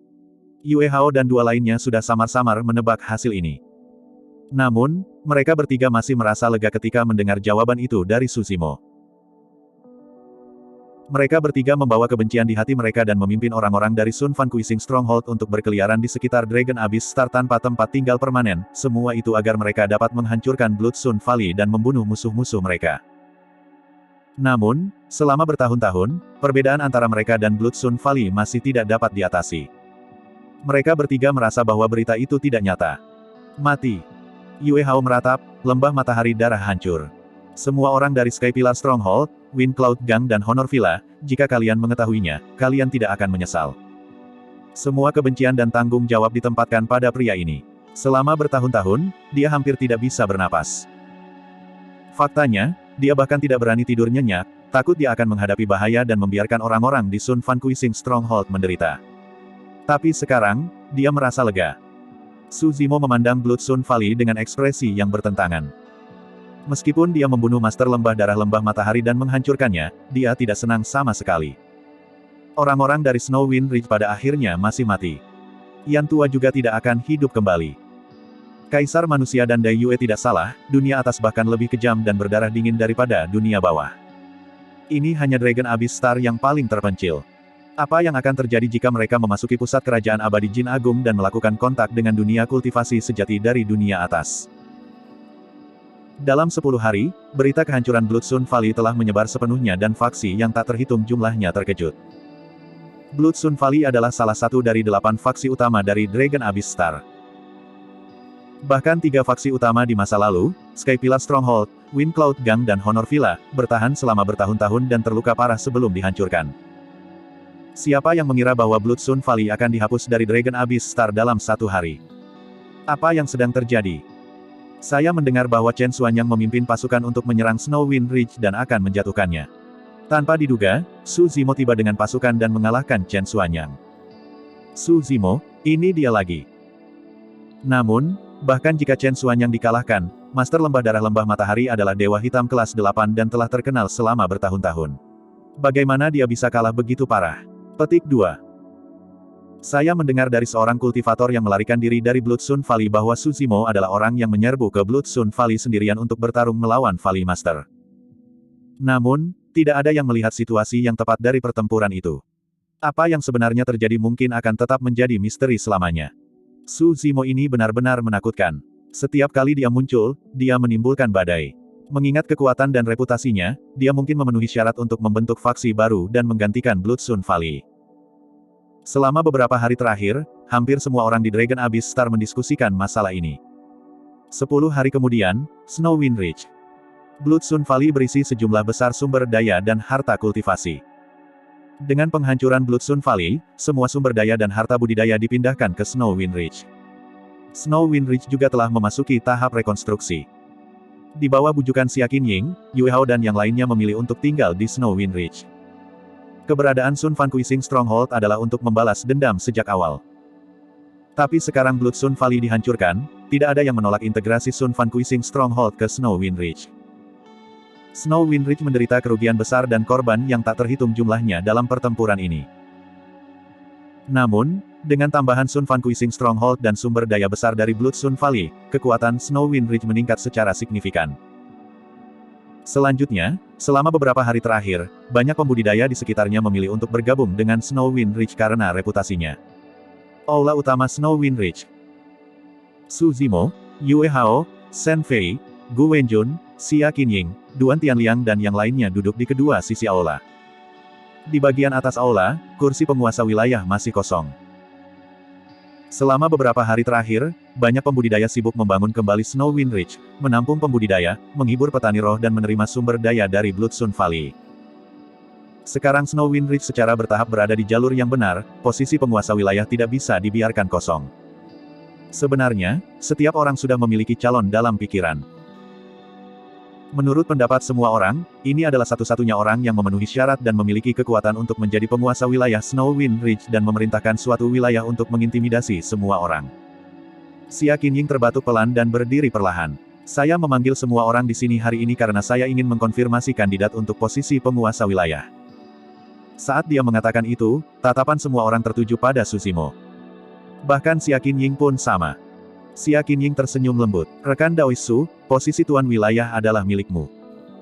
Yue Hao dan dua lainnya sudah samar-samar menebak hasil ini. Namun, mereka bertiga masih merasa lega ketika mendengar jawaban itu dari Su Zimo. Mereka bertiga membawa kebencian di hati mereka dan memimpin orang-orang dari Sun Fan Kuising Stronghold untuk berkeliaran di sekitar Dragon Abyss Star tanpa tempat tinggal permanen, semua itu agar mereka dapat menghancurkan Bloodstone Valley dan membunuh musuh-musuh mereka. Namun, selama bertahun-tahun, perbedaan antara mereka dan Bloodstone Valley masih tidak dapat diatasi. Mereka bertiga merasa bahwa berita itu tidak nyata. Mati. Yue Hao meratap, lembah matahari darah hancur. Semua orang dari Sky Pillar Stronghold, Wind Cloud Gang dan Honor Villa, jika kalian mengetahuinya, kalian tidak akan menyesal. Semua kebencian dan tanggung jawab ditempatkan pada pria ini. Selama bertahun-tahun, dia hampir tidak bisa bernapas. Faktanya, dia bahkan tidak berani tidur nyenyak, takut dia akan menghadapi bahaya dan membiarkan orang-orang di Sun Fan Kuising Stronghold menderita. Tapi sekarang, dia merasa lega. Su Zimo memandang Bloodstone Valley dengan ekspresi yang bertentangan. Meskipun dia membunuh Master Lembah Darah Lembah Matahari dan menghancurkannya, dia tidak senang sama sekali. Orang-orang dari Snow Wind Ridge pada akhirnya masih mati. Yan Tua juga tidak akan hidup kembali. Kaisar manusia dan Dai Yue tidak salah, dunia atas bahkan lebih kejam dan berdarah dingin daripada dunia bawah. Ini hanya Dragon Abyss Star yang paling terpencil. Apa yang akan terjadi jika mereka memasuki pusat kerajaan abadi Jin Agung dan melakukan kontak dengan dunia kultivasi sejati dari dunia atas? Dalam 10 hari, berita kehancuran Bloodstone Valley telah menyebar sepenuhnya dan faksi yang tak terhitung jumlahnya terkejut. Bloodstone Valley adalah salah satu dari 8 faksi utama dari Dragon Abyss Star. Bahkan 3 faksi utama di masa lalu, Sky Pillar Stronghold, Wind Cloud Gang dan Honor Villa, bertahan selama bertahun-tahun dan terluka parah sebelum dihancurkan. Siapa yang mengira bahwa Bloodstone Valley akan dihapus dari Dragon Abyss Star dalam 1 hari? Apa yang sedang terjadi? Saya mendengar bahwa Chen Xuanyang memimpin pasukan untuk menyerang Snow Wind Ridge dan akan menjatuhkannya. Tanpa diduga, Su Zimo tiba dengan pasukan dan mengalahkan Chen Xuanyang. Su Zimo, ini dia lagi. Namun, bahkan jika Chen Xuanyang dikalahkan, Master Lembah Darah Lembah Matahari adalah Dewa Hitam kelas 8 dan telah terkenal selama bertahun-tahun. Bagaimana dia bisa kalah begitu parah? Petik 2. Saya mendengar dari seorang kultivator yang melarikan diri dari Bloodstone Valley bahwa Su Zimo adalah orang yang menyerbu ke Bloodstone Valley sendirian untuk bertarung melawan Valley Master. Namun, tidak ada yang melihat situasi yang tepat dari pertempuran itu. Apa yang sebenarnya terjadi mungkin akan tetap menjadi misteri selamanya. Su Zimo ini benar-benar menakutkan. Setiap kali dia muncul, dia menimbulkan badai. Mengingat kekuatan dan reputasinya, dia mungkin memenuhi syarat untuk membentuk faksi baru dan menggantikan Bloodstone Valley. Selama beberapa hari terakhir, hampir semua orang di Dragon Abyss Star mendiskusikan masalah ini. 10 hari kemudian, Snow Wind Ridge. Blood Sun Valley berisi sejumlah besar sumber daya dan harta kultivasi. Dengan penghancuran Blood Sun Valley, semua sumber daya dan harta budidaya dipindahkan ke Snow Wind Ridge. Snow Wind Ridge juga telah memasuki tahap rekonstruksi. Di bawah bujukan Xia Qinying, Yue Hao dan yang lainnya memilih untuk tinggal di Snow Wind Ridge. Keberadaan Sun Fan Kuising Stronghold adalah untuk membalas dendam sejak awal. Tapi sekarang Blood Sun Valley dihancurkan, tidak ada yang menolak integrasi Sun Fan-Kuising Stronghold ke Snow Wind Ridge. Snow Wind Ridge menderita kerugian besar dan korban yang tak terhitung jumlahnya dalam pertempuran ini. Namun, dengan tambahan Sun Fan-Kuising Stronghold dan sumber daya besar dari Blood Sun Valley, kekuatan Snow Wind Ridge meningkat secara signifikan. Selanjutnya, selama beberapa hari terakhir, banyak pembudidaya di sekitarnya memilih untuk bergabung dengan Snow Wind Ridge karena reputasinya. Aula utama Snow Wind Ridge. Su Zimo, Yue Hao, Shen Fei, Gu Wenjun, Xia Qinying, Duan Tianliang dan yang lainnya duduk di kedua sisi aula. Di bagian atas aula, kursi penguasa wilayah masih kosong. Selama beberapa hari terakhir, banyak pembudidaya sibuk membangun kembali Snow Wind Ridge, menampung pembudidaya, menghibur petani roh dan menerima sumber daya dari Blood Sun Valley. Sekarang Snow Wind Ridge secara bertahap berada di jalur yang benar, posisi penguasa wilayah tidak bisa dibiarkan kosong. Sebenarnya, setiap orang sudah memiliki calon dalam pikiran. Menurut pendapat semua orang, ini adalah satu-satunya orang yang memenuhi syarat dan memiliki kekuatan untuk menjadi penguasa wilayah Snow Wind Ridge dan memerintahkan suatu wilayah untuk mengintimidasi semua orang. Xia Qinying terbatuk pelan dan berdiri perlahan. Saya memanggil semua orang di sini hari ini karena saya ingin mengkonfirmasi kandidat untuk posisi penguasa wilayah. Saat dia mengatakan itu, tatapan semua orang tertuju pada Su Zimo. Bahkan Xia Qinying pun sama. Xia Qinying tersenyum lembut. Rekan Daois Su, posisi tuan wilayah adalah milikmu.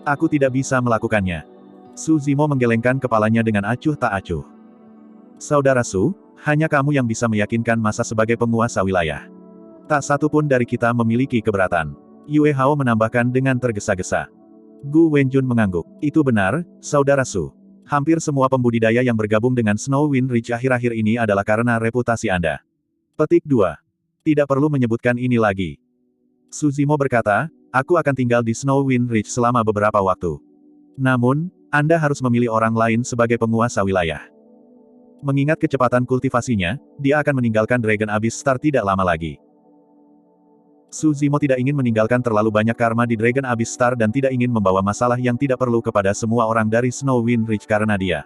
Aku tidak bisa melakukannya. Su Zimo menggelengkan kepalanya dengan acuh tak acuh. Saudara Su, hanya kamu yang bisa meyakinkan masa sebagai penguasa wilayah. Tak satu pun dari kita memiliki keberatan. Yue Hao menambahkan dengan tergesa-gesa. Gu Wenjun mengangguk. Itu benar, Saudara Su. Hampir semua pembudidaya yang bergabung dengan Snow Wind Ridge akhir-akhir ini adalah karena reputasi Anda. Petik 2. Tidak perlu menyebutkan ini lagi. Su Zimo berkata, aku akan tinggal di Snow Wind Ridge selama beberapa waktu. Namun, Anda harus memilih orang lain sebagai penguasa wilayah. Mengingat kecepatan kultivasinya, dia akan meninggalkan Dragon Abyss Star tidak lama lagi. Su Zimo tidak ingin meninggalkan terlalu banyak karma di Dragon Abyss Star dan tidak ingin membawa masalah yang tidak perlu kepada semua orang dari Snow Wind Ridge karena dia.